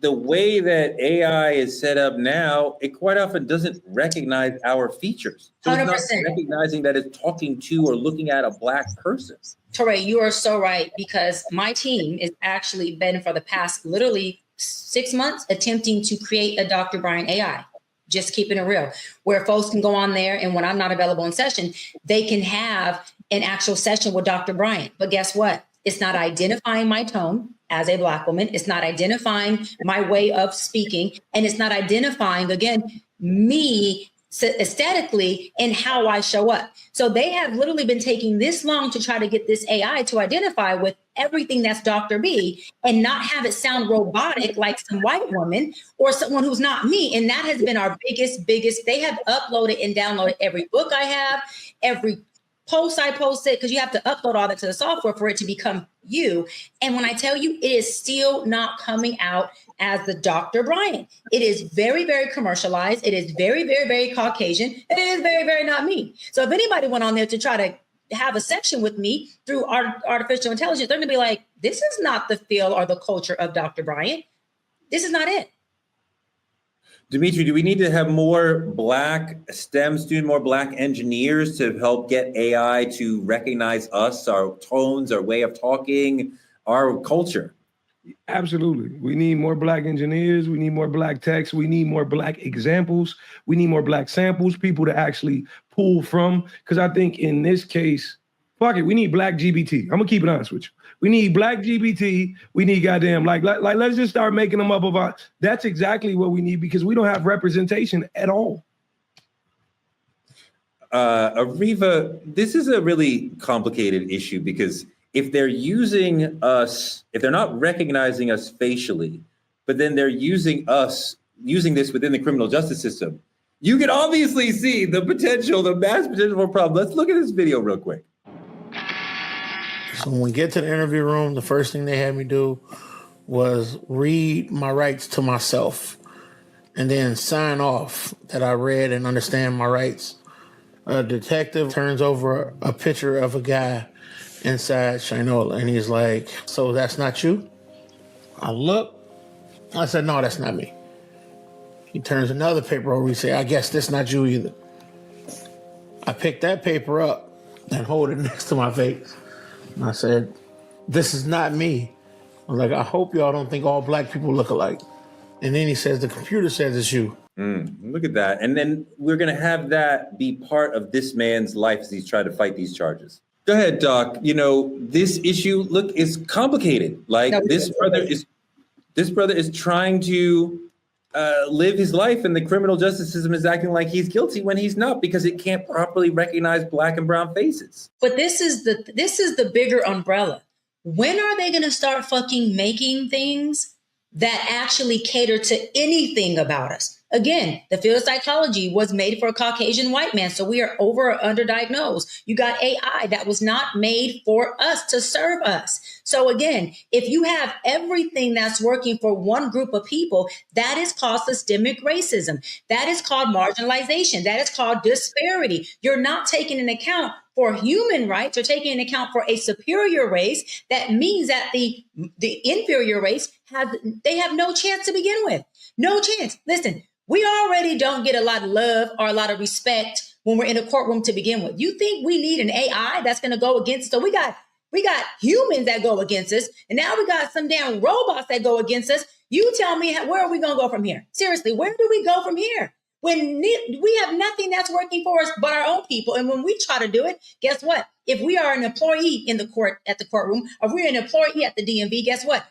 the way that AI is set up now, it quite often doesn't recognize our features. So it's not 100%. recognizing that it's talking to or looking at a Black person. Torre, you are so right, because my team has actually been for the past literally 6 months attempting to create a Dr. Brian AI. Just keeping it real, where folks can go on there, and when I'm not available in session, they can have an actual session with Dr. Brian. But guess what? It's not identifying my tone as a Black woman. It's not identifying my way of speaking. And it's not identifying, again, me aesthetically and how I show up. So they have literally been taking this long to try to get this AI to identify with everything that's Dr. B and not have it sound robotic like some white woman or someone who's not me. And that has been our biggest, they have uploaded and downloaded every book I have, every post I posted, because you have to upload all that to the software for it to become you. And when I tell you, it is still not coming out as the Dr. Brian. It is very, very commercialized. It is very, very, very Caucasian. And it is very, very not me. So if anybody went on there to try to have a section with me through artificial intelligence, they're going to be like, this is not the feel or the culture of Dr. Brian. This is not it. Dimitri, do we need to have more Black STEM students, more Black engineers to help get AI to recognize us, our tones, our way of talking, our culture? Absolutely. We need more Black engineers. We need more Black techs. We need more Black examples. We need more Black samples, people to actually pull from. Because I think in this case, fuck it, we need Black GBT. I'm going to keep it honest with you. We need Black GBT. We need goddamn, like let's just start making them up of our, that's exactly what we need, because we don't have representation at all. Ariva, this is a really complicated issue, because if they're using us, if they're not recognizing us facially, but then they're using this within the criminal justice system, you can obviously see the potential, the mass potential for a problem. Let's look at this video real quick. So when we get to the interview room, the first thing they had me do was read my rights to myself and then sign off that I read and understand my rights. A detective turns over a picture of a guy inside Shinola, and he's like, so that's not you? I look, I said, no, that's not me. He turns another paper over, he said, I guess that's not you either. I picked that paper up and hold it next to my face. And I said, this is not me. I was like, I hope y'all don't think all Black people look alike. And then he says, the computer says it's you. Look at that. And then we're going to have that be part of this man's life as he's trying to fight these charges. Go ahead, Doc. You know, this issue, look, is complicated. Like, this brother is trying to live his life, and the criminal justice system is acting like he's guilty when he's not, because it can't properly recognize Black and brown faces. But this is the bigger umbrella. When are they going to start fucking making things that actually cater to anything about us? Again, the field of psychology was made for a Caucasian white man, so we are over or underdiagnosed. You got AI that was not made for us to serve us. So again, if you have everything that's working for one group of people, that is called systemic racism. That is called marginalization. That is called disparity. You're not taking into account for human rights, you're taking into account for a superior race. That means that the inferior race have no chance to begin with. No chance. Listen, we already don't get a lot of love or a lot of respect when we're in a courtroom to begin with. You think we need an AI that's going to go against? So we got humans that go against us, and now we got some damn robots that go against us. You tell me, where are we going to go from here? Seriously, where do we go from here? When we have nothing that's working for us but our own people. And when we try to do it, guess what? If we are an employee in the court, at the courtroom, or we're an employee at the DMV, guess what?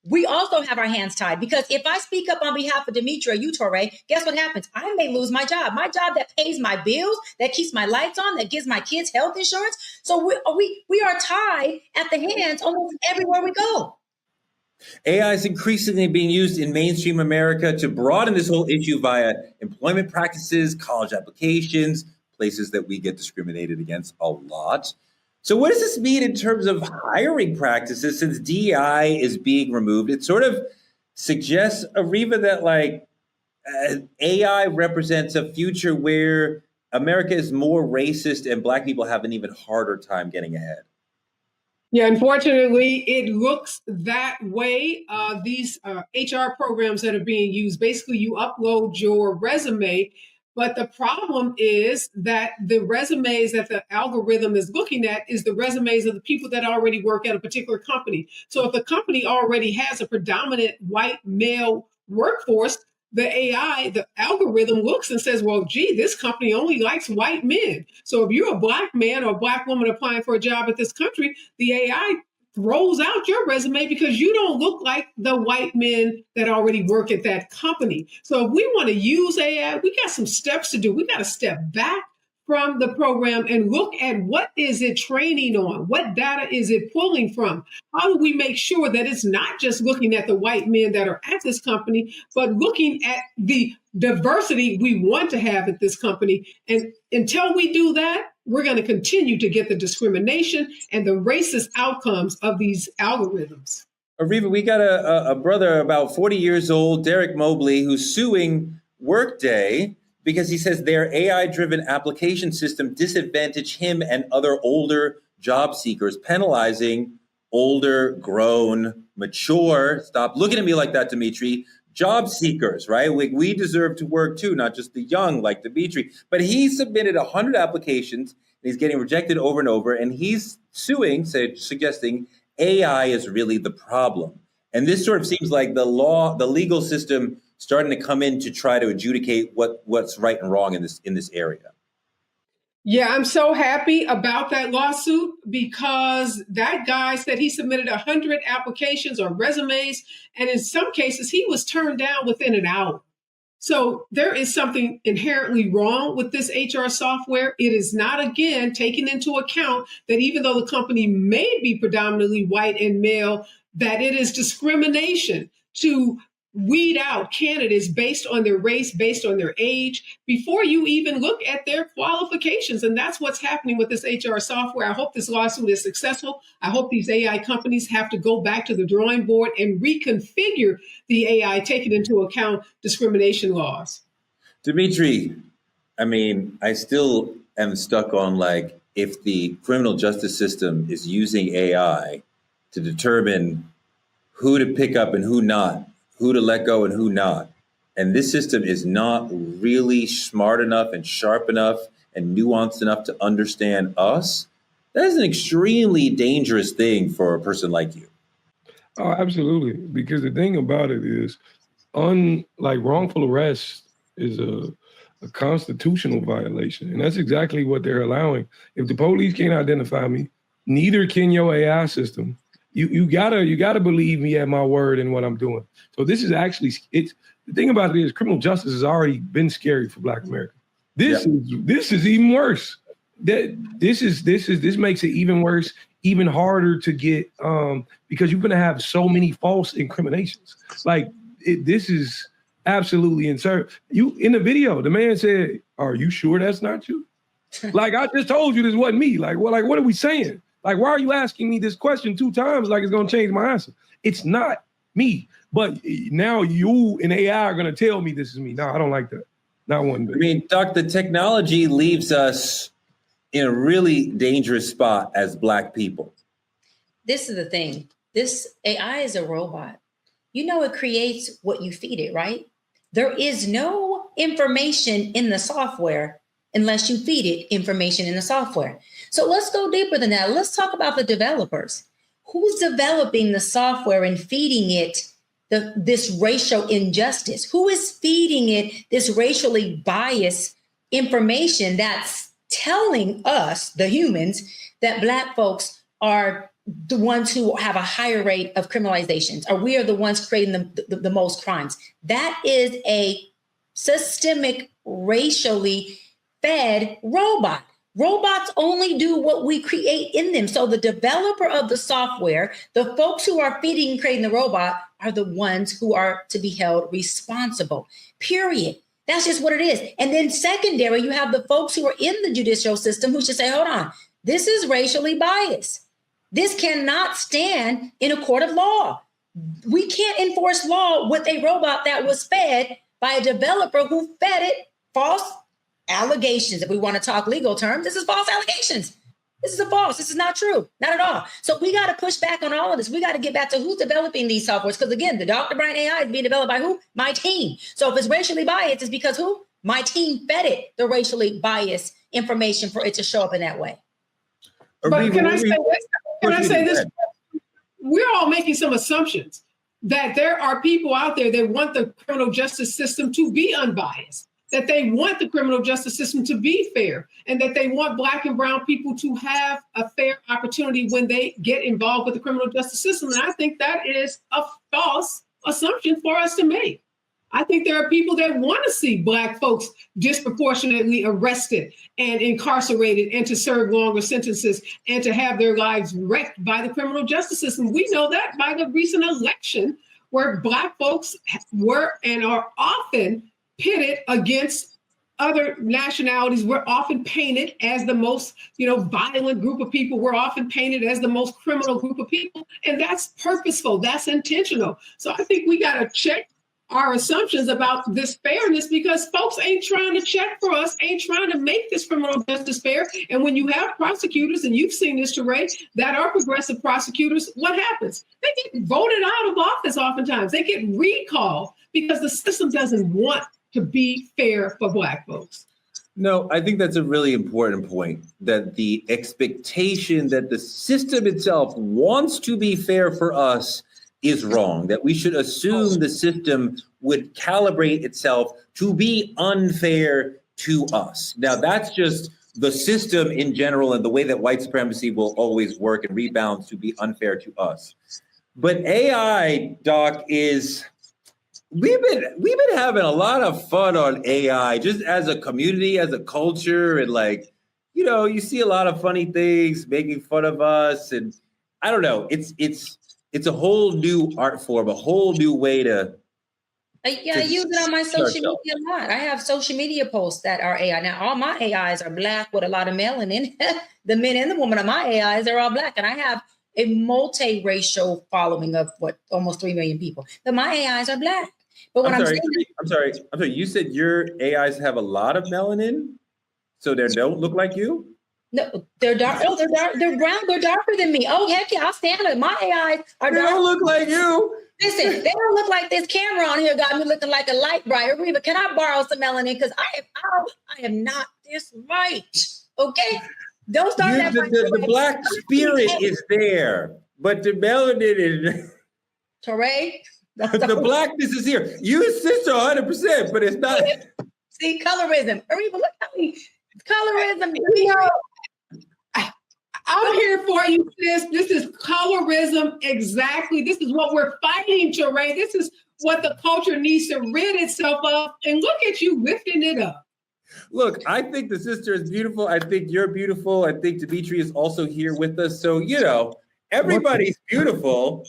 We also have our hands tied, because if I speak up on behalf of Dimitri or you, Torre, guess what happens? I may lose my job that pays my bills, that keeps my lights on, that gives my kids health insurance. So we are tied at the hands almost everywhere we go. AI is increasingly being used in mainstream America to broaden this whole issue via employment practices, college applications, places that we get discriminated against a lot. So what does this mean in terms of hiring practices since DEI is being removed? It sort of suggests, Ariva, that AI represents a future where America is more racist and Black people have an even harder time getting ahead. Yeah, unfortunately, it looks that way. These HR programs that are being used, basically, you upload your resume. But the problem is that the resumes that the algorithm is looking at is the resumes of the people that already work at a particular company. So if the company already has a predominant white male workforce, the AI, the algorithm looks and says, well, gee, this company only likes white men. So if you're a black man or a black woman applying for a job at this country, the AI throws out your resume because you don't look like the white men that already work at that company. So if we want to use AI, we got some steps to do. We got to step back from the program and look at what is it training on? What data is it pulling from? How do we make sure that it's not just looking at the white men that are at this company, but looking at the diversity we want to have at this company? And until we do that, we're going to continue to get the discrimination and the racist outcomes of these algorithms. Ariva, we got a brother about 40 years old, Derek Mobley, who's suing Workday because he says their AI-driven application system disadvantage him and other older job seekers, penalizing older, grown, mature, stop looking at me like that, Dimitri, job seekers, right? We deserve to work too, not just the young like Dimitri. But he submitted 100 applications, and he's getting rejected over and over, and he's suing, suggesting AI is really the problem. And this sort of seems like the legal system starting to come in to try to adjudicate what's right and wrong in this area. Yeah, I'm so happy about that lawsuit because that guy said he submitted 100 applications or resumes, and in some cases he was turned down within an hour. So there is something inherently wrong with this HR software. It is not, again, taking into account that even though the company may be predominantly white and male, that it is discrimination to weed out candidates based on their race, based on their age, before you even look at their qualifications. And that's what's happening with this HR software. I hope this lawsuit is successful. I hope these AI companies have to go back to the drawing board and reconfigure the AI, taking into account discrimination laws. Dimitri, I mean, I still am stuck on like, if the criminal justice system is using AI to determine who to pick up and who not, who to let go and who not, and this system is not really smart enough and sharp enough and nuanced enough to understand us, that is an extremely dangerous thing for a person like you. Oh, absolutely. Because the thing about it is, wrongful arrest is a constitutional violation. And that's exactly what they're allowing. If the police can't identify me, neither can your AI system. You gotta believe me at my word and what I'm doing. So this is actually, the thing about it is criminal justice has already been scary for Black America. This is even worse. This makes it even worse, even harder to get, because you're gonna have so many false incriminations. This is absolutely insane. You in the video, the man said, "Are you sure that's not you?" Like, I just told you this wasn't me. What are we saying? Like, why are you asking me this question 2 times like it's going to change my answer? It's not me. But now you and AI are going to tell me this is me. No, I don't like that. Not one bit. I mean, Doc, the technology leaves us in a really dangerous spot as Black people. This is the thing. This AI is a robot. You know, it creates what you feed it, right? There is no information in the software unless you feed it information in the software. So let's go deeper than that. Let's talk about the developers. Who's developing the software and feeding it this racial injustice? Who is feeding it this racially biased information that's telling us, the humans, that Black folks are the ones who have a higher rate of criminalizations, or we are the ones creating the most crimes? That is a systemic, racially fed robot. Robots only do what we create in them. So the developer of the software, the folks who are feeding and creating the robot, are the ones who are to be held responsible, period. That's just what it is. And then secondary, you have the folks who are in the judicial system who should say, hold on, this is racially biased. This cannot stand in a court of law. We can't enforce law with a robot that was fed by a developer who fed it false allegations. If we want to talk legal terms, this is false allegations. This is a false. This is not true. Not at all. So we got to push back on all of this. We got to get back to who's developing these softwares. Because again, the Dr. Brian AI is being developed by who? My team. So if it's racially biased, it's because who? My team fed it the racially biased information for it to show up in that way. But can I say this? We're all making some assumptions that there are people out there that want the criminal justice system to be unbiased, that they want the criminal justice system to be fair, and that they want Black and brown people to have a fair opportunity when they get involved with the criminal justice system. And I think that is a false assumption for us to make. I think there are people that want to see Black folks disproportionately arrested and incarcerated and to serve longer sentences and to have their lives wrecked by the criminal justice system. We know that by the recent election where Black folks were and are often pitted against other nationalities. We're often painted as the most, violent group of people. We're often painted as the most criminal group of people. And that's purposeful. That's intentional. So I think we got to check our assumptions about this fairness, because folks ain't trying to check for us, ain't trying to make this criminal justice fair. And when you have prosecutors, and you've seen this, Teray, that are progressive prosecutors, what happens? They get voted out of office oftentimes. They get recalled because the system doesn't want to be fair for Black folks. No, I think that's a really important point, that the expectation that the system itself wants to be fair for us is wrong, that we should assume the system would calibrate itself to be unfair to us. Now, that's just the system in general and the way that white supremacy will always work and rebound to be unfair to us. But AI, Doc, we've been having a lot of fun on AI just as a community, as a culture, and you see a lot of funny things making fun of us, and I don't know, it's a whole new art form, a whole new way to. I use it on my social media a lot. I have social media posts that are AI. Now, all my AIs are Black with a lot of melanin. The men and the women of my AIs are all Black, and I have a multiracial following of almost 3 million people. But my AIs are Black. But what I'm sorry. You said your AIs have a lot of melanin, so they don't look like you? No, they're dark. Oh, they're dark. They're brown. They're darker than me. Oh, heck yeah, I'll stand it. My AIs are dark. They don't look like you. Listen, they don't look like this camera on here got me looking like a light bright. Reba, can I borrow some melanin? Because I am not this white. Okay? Don't start that. The Black spirit is there, but the melanin is. Teray? The Blackness is here. You insist 100%, but it's not. See, colorism. Reba, look how colorism. I'm here for you, sis. This is colorism. Exactly. This is what we're fighting, Teray. This is what the culture needs to rid itself of. And look at you lifting it up. Look, I think the sister is beautiful. I think you're beautiful. I think Dimitri is also here with us. So, everybody's beautiful.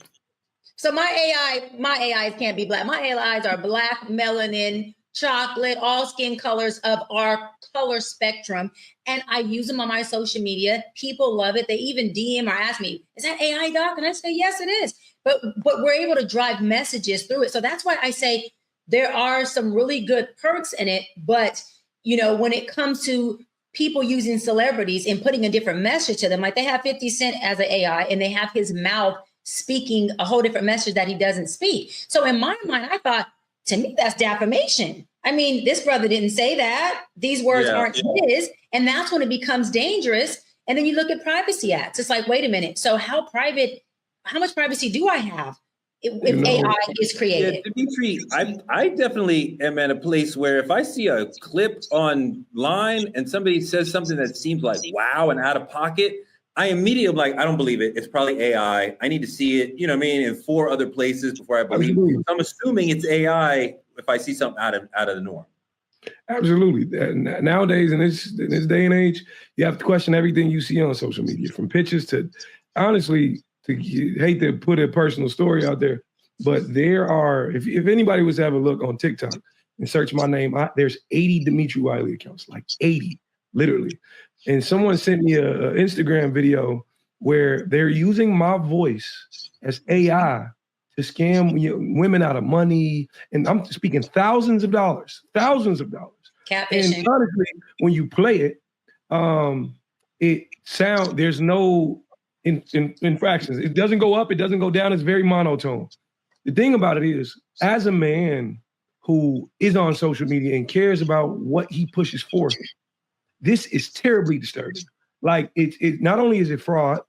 So my AIs can't be Black. My AIs are Black, melanin, chocolate, all skin colors of our color spectrum. And I use them on my social media. People love it. They even DM or ask me, is that AI, Doc? And I say, yes, it is. But we're able to drive messages through it. So that's why I say there are some really good perks in it. But, when it comes to people using celebrities and putting a different message to them, like they have 50 Cent as an AI and they have his mouth speaking a whole different message that he doesn't speak. So in my mind, I thought, to me, that's defamation. I mean, this brother didn't say that. These words aren't his. And that's when it becomes dangerous. And then you look at privacy acts. It's like, wait a minute. So how much privacy do I have if AI is created? Yeah, Dimitri, I definitely am at a place where if I see a clip online and somebody says something that seems like wow and out of pocket, I immediately am like, I don't believe it. It's probably AI. I need to see it, in 4 other places before I believe it. So I'm assuming it's AI if I see something out of the norm. Absolutely. Nowadays, in this day and age, you have to question everything you see on social media, from pictures to, honestly, hate to put a personal story out there, but there are, if anybody was to have a look on TikTok and search my name, there's 80 Dimitri Wiley accounts, like 80, literally. And someone sent me an Instagram video where they're using my voice as AI to scam women out of money. And I'm speaking thousands of dollars. Catfishing. And honestly, when you play it, there's no infractions. It doesn't go up, it doesn't go down. It's very monotone. The thing about it is, as a man who is on social media and cares about what he pushes forth, this is terribly disturbing. Like it not only is it fraud,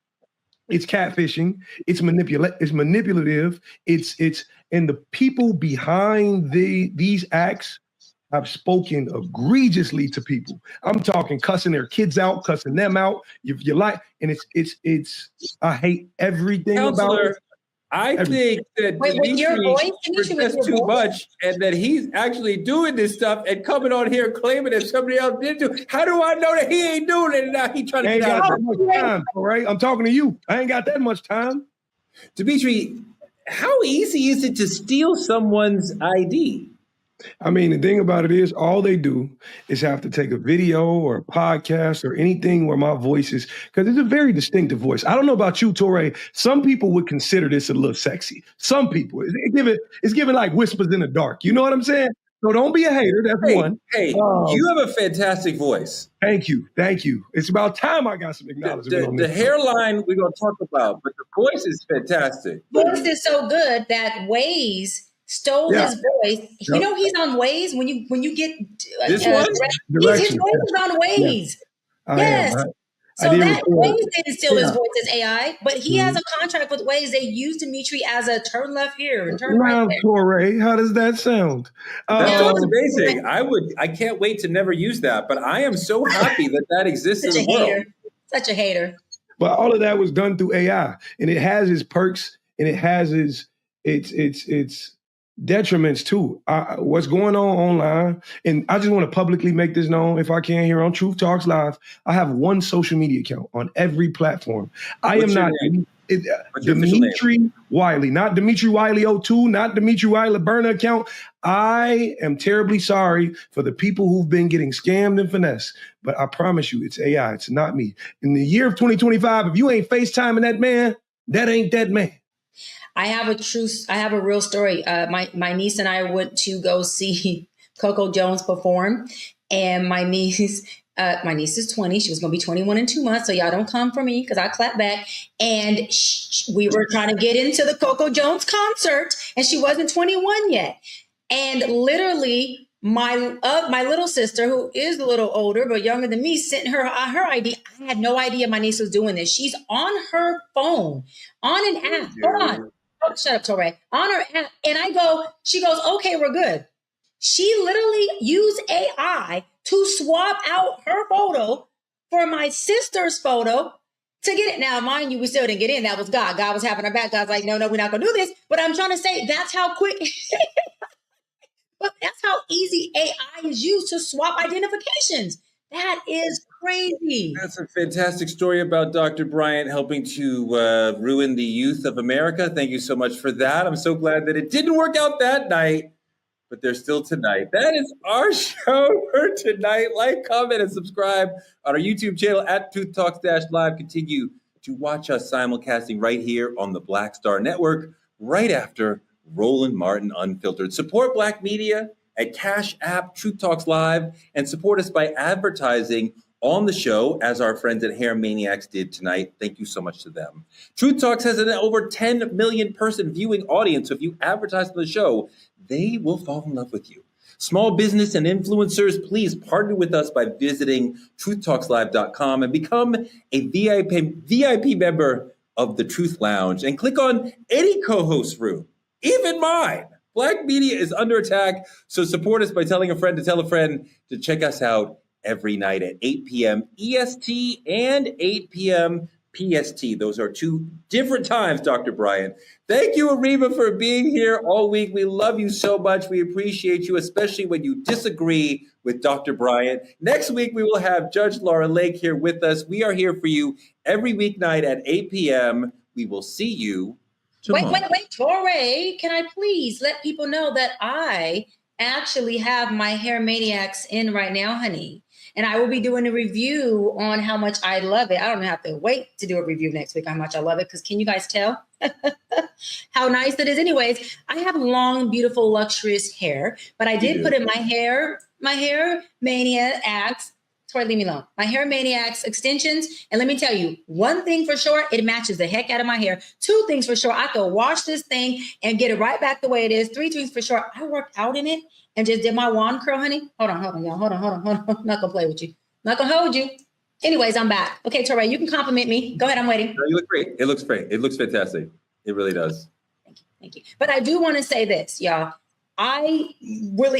it's catfishing, it's manipulative, and the people behind these acts have spoken egregiously to people. I'm talking cussing their kids out, cussing them out. If you like, and it's I hate everything about it. I think that Dimitri that's too much, and that he's actually doing this stuff and coming on here claiming that somebody else did do. How do I know that he ain't doing it? And now he trying to get out of it. Much time, all right? I'm talking to you. I ain't got that much time. Dimitri, how easy is it to steal someone's ID? I mean, the thing about it is, all they do is have to take a video or a podcast or anything where my voice is, because it's a very distinctive voice. I don't know about you, Torre. Some people would consider this a little sexy. Some people, it's giving like whispers in the dark. You know what I'm saying? So don't be a hater. That's one. Hey, you have a fantastic voice. Thank you. It's about time I got some acknowledgement. The hairline we're going to talk about, but the voice is fantastic. Voice is so good that Waze stole his voice. You know he's on Waze when you get this one. His voice is on Waze. Yes. So that Waze didn't steal his voice as AI, but he has a contract with Waze. They use Dimitri as a turn left here and turn right there. Torre, how does that sound? That's amazing. I can't wait to never use that, but I am so happy that exists in the world. Such a hater. But all of that was done through AI, and it has its perks and it has its detriments too. What's going on online, and I just want to publicly make this known, if I can, here on Truth Talks Live. I have one social media account on every platform. I am not Dimitri Wiley, not Dimitri Wiley 02, not Dimitri Wiley burner account. I am terribly sorry for the people who've been getting scammed and finessed, but I promise you, it's AI. It's not me. In the year of 2025, if you ain't FaceTiming that man, that ain't that man. I have a real story. My niece and I went to go see Coco Jones perform, and my niece is 20. She was going to be 21 in 2 months. So y'all don't come for me because I clap back. And we were trying to get into the Coco Jones concert, and she wasn't 21 yet. And literally, my little sister, who is a little older but younger than me, sent her ID. I had no idea my niece was doing this. She's on her phone, on an app. Hold on. Oh, shut up, Torre. On her app. And she goes, okay, we're good. She literally used AI to swap out her photo for my sister's photo to get it. Now, mind you, we still didn't get in. That was God. God was having our back. God's like, no, we're not going to do this. But I'm trying to say that's how quick. But that's how easy AI is used to swap identifications. That is crazy. That's a fantastic story about Dr. Bryant helping to ruin the youth of America. Thank you so much for that. I'm so glad that it didn't work out that night, but there's still tonight. That is our show for tonight. Like, comment, and subscribe on our YouTube channel at Truth Talks Live. Continue to watch us simulcasting right here on the Black Star Network, right after Roland Martin Unfiltered. Support Black media at Cash App Truth Talks Live, and support us by advertising on the show, as our friends at Hair Maniacs did tonight. Thank you so much to them. Truth Talks has an over 10 million person viewing audience. So if you advertise on the show, they will fall in love with you. Small business and influencers, please partner with us by visiting truthtalkslive.com and become a VIP member of the Truth Lounge, and click on any co-host room, even mine. Black media is under attack, so support us by telling a friend to tell a friend to check us out every night at 8 p.m. EST and 8 p.m. PST. Those are two different times, Dr. Bryant. Thank you, Ariba, for being here all week. We love you so much. We appreciate you, especially when you disagree with Dr. Bryant. Next week, we will have Judge Laura Lake here with us. We are here for you every weeknight at 8 p.m. We will see you tomorrow. Wait, Torre, can I please let people know that I actually have my Hair Maniacs in right now, honey. And I will be doing a review on how much I love it. I don't have to wait to do a review next week how much I love it, because can you guys tell how nice it is? Anyways, I have long, beautiful, luxurious hair, but I did put in my hair Maniacs Tori, leave me alone. My Hair Maniacs extensions. And let me tell you, one thing for sure, it matches the heck out of my hair. 2 things for sure, I could wash this thing and get it right back the way it is. 3 things for sure, I worked out in it and just did my wand curl, honey. Hold on, y'all. Hold on. I'm not gonna play with you. Not gonna hold you. Anyways, I'm back. Okay, Tori, you can compliment me. Go ahead, I'm waiting. No, you look great. It looks great. It looks fantastic. It really does. Thank you. But I do want to say this, y'all. I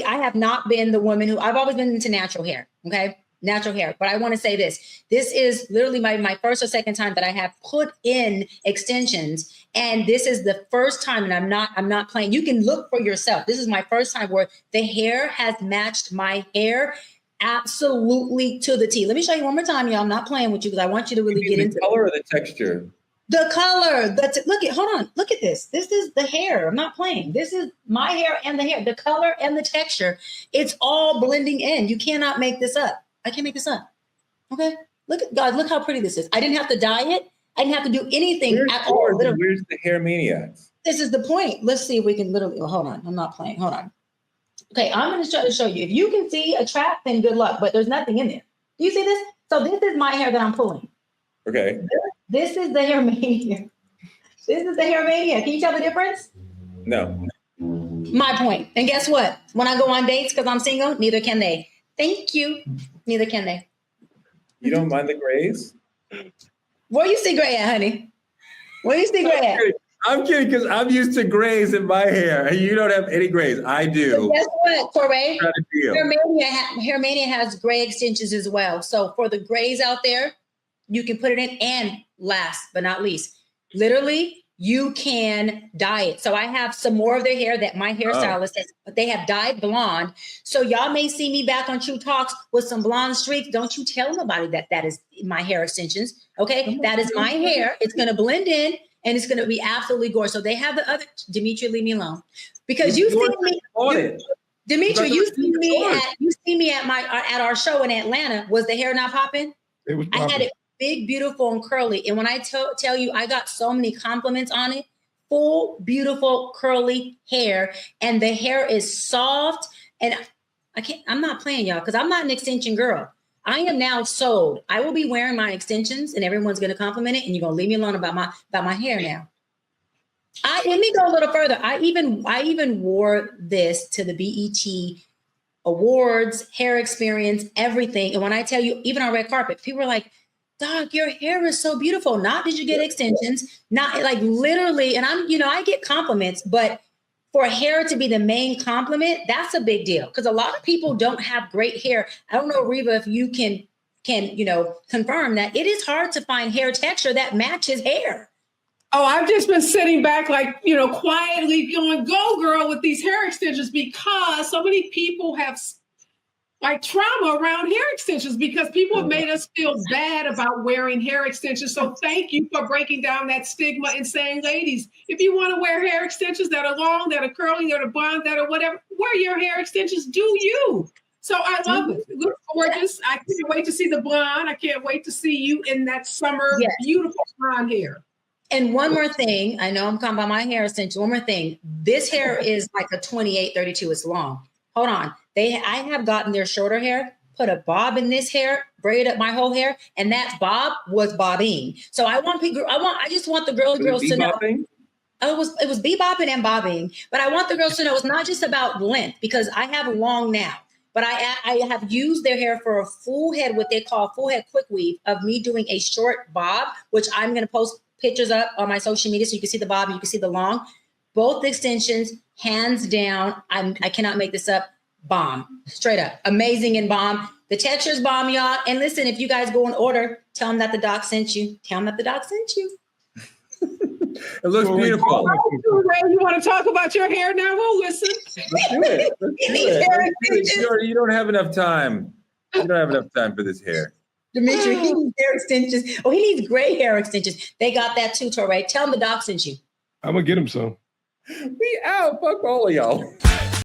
have not been the woman who, I've always been into natural hair, okay? Natural hair. But I want to say this. This is literally my first or second time that I have put in extensions. And this is the first time, and I'm not playing. You can look for yourself. This is my first time where the hair has matched my hair absolutely to the T. Let me show you one more time, y'all. I'm not playing with you because I want you to really get into the color or the texture. The color. Hold on. Look at this. This is the hair. I'm not playing. This is my hair and the hair. The color and the texture. It's all blending in. You cannot make this up. I can't make this up. Okay. Look at God. Look how pretty this is. I didn't have to dye it. I didn't have to do anything at all. Where's the Hair Maniacs? This is the point. Let's see if we can literally. Hold on. I'm not playing. Hold on. Okay. I'm going to try to show you. If you can see a trap, then good luck. But there's nothing in there. Do you see this? So this is my hair that I'm pulling. Okay. This is the Hair Mania. This is the Hair Mania. Can you tell the difference? No. My point. And guess what? When I go on dates because I'm single, neither can they. Thank you. Neither can they. You don't mind the grays? Where you see gray at, honey? Where you see gray at? I'm kidding because I'm used to grays in my hair and you don't have any grays. I do. So guess what, Corey? Hair Mania has gray extensions as well. So for the grays out there, you can put it in. And last but not least, literally, you can dye it. So I have some more of their hair that my hairstylist has, but they have dyed blonde. So y'all may see me back on True Talks with some blonde streaks. Don't you tell nobody that is my hair extensions. Okay, that is my hair. It's going to blend in and it's going to be absolutely gorgeous. So they have the other, Dimitri, leave me alone. Because you see me, Dimitri, you see me at our show in Atlanta. Was the hair not popping? It was popping. I had it big, beautiful, and curly. And when I tell you, I got so many compliments on it. Full, beautiful, curly hair. And the hair is soft. And I'm not playing, y'all, because I'm not an extension girl. I am now sold. I will be wearing my extensions and everyone's going to compliment it. And you're going to leave me alone about my hair now. Let me go a little further. I even wore this to the BET Awards, hair experience, everything. And when I tell you, even on red carpet, people are like, Doc, your hair is so beautiful. Not did you get extensions, not like literally. And I get compliments, but for hair to be the main compliment, that's a big deal. Because a lot of people don't have great hair. I don't know, Reva, if you can confirm that it is hard to find hair texture that matches hair. Oh, I've just been sitting back quietly going, go girl with these hair extensions because so many people have trauma around hair extensions because people have made us feel bad about wearing hair extensions. So thank you for breaking down that stigma and saying, ladies, if you want to wear hair extensions that are long, that are curly, that are blonde, that are whatever, wear your hair extensions, do you. So I love it. It looks gorgeous. I can't wait to see the blonde. I can't wait to see you in that summer, beautiful blonde hair. And one more thing, I know I'm talking about my hair extension. One more thing, this hair is like a 28, 32. It's long. Hold on. I have gotten their shorter hair, put a bob in this hair, braid up my whole hair, and that bob was bobbing. So I just want the girls to know. It was bebopping and bobbing, but I want the girls to know it's not just about length because I have long now, but I have used their hair for a full head, what they call full head quick weave of me doing a short bob, which I'm going to post pictures up on my social media so you can see the bob and you can see the long. Both extensions, hands down. I cannot make this up. Bomb, straight up, amazing and bomb. The texture's bomb, y'all. And listen, if you guys go and order, tell them that the doc sent you. Tell them that the doc sent you. It looks beautiful. You want to talk about your hair now? We'll listen. Let's do it. You don't have enough time. You don't have enough time for this hair. Dimitri, he needs hair extensions. Oh, he needs gray hair extensions. They got that too, Torre. Tell them the doc sent you. I'm going to get him some. We out. Fuck all of y'all.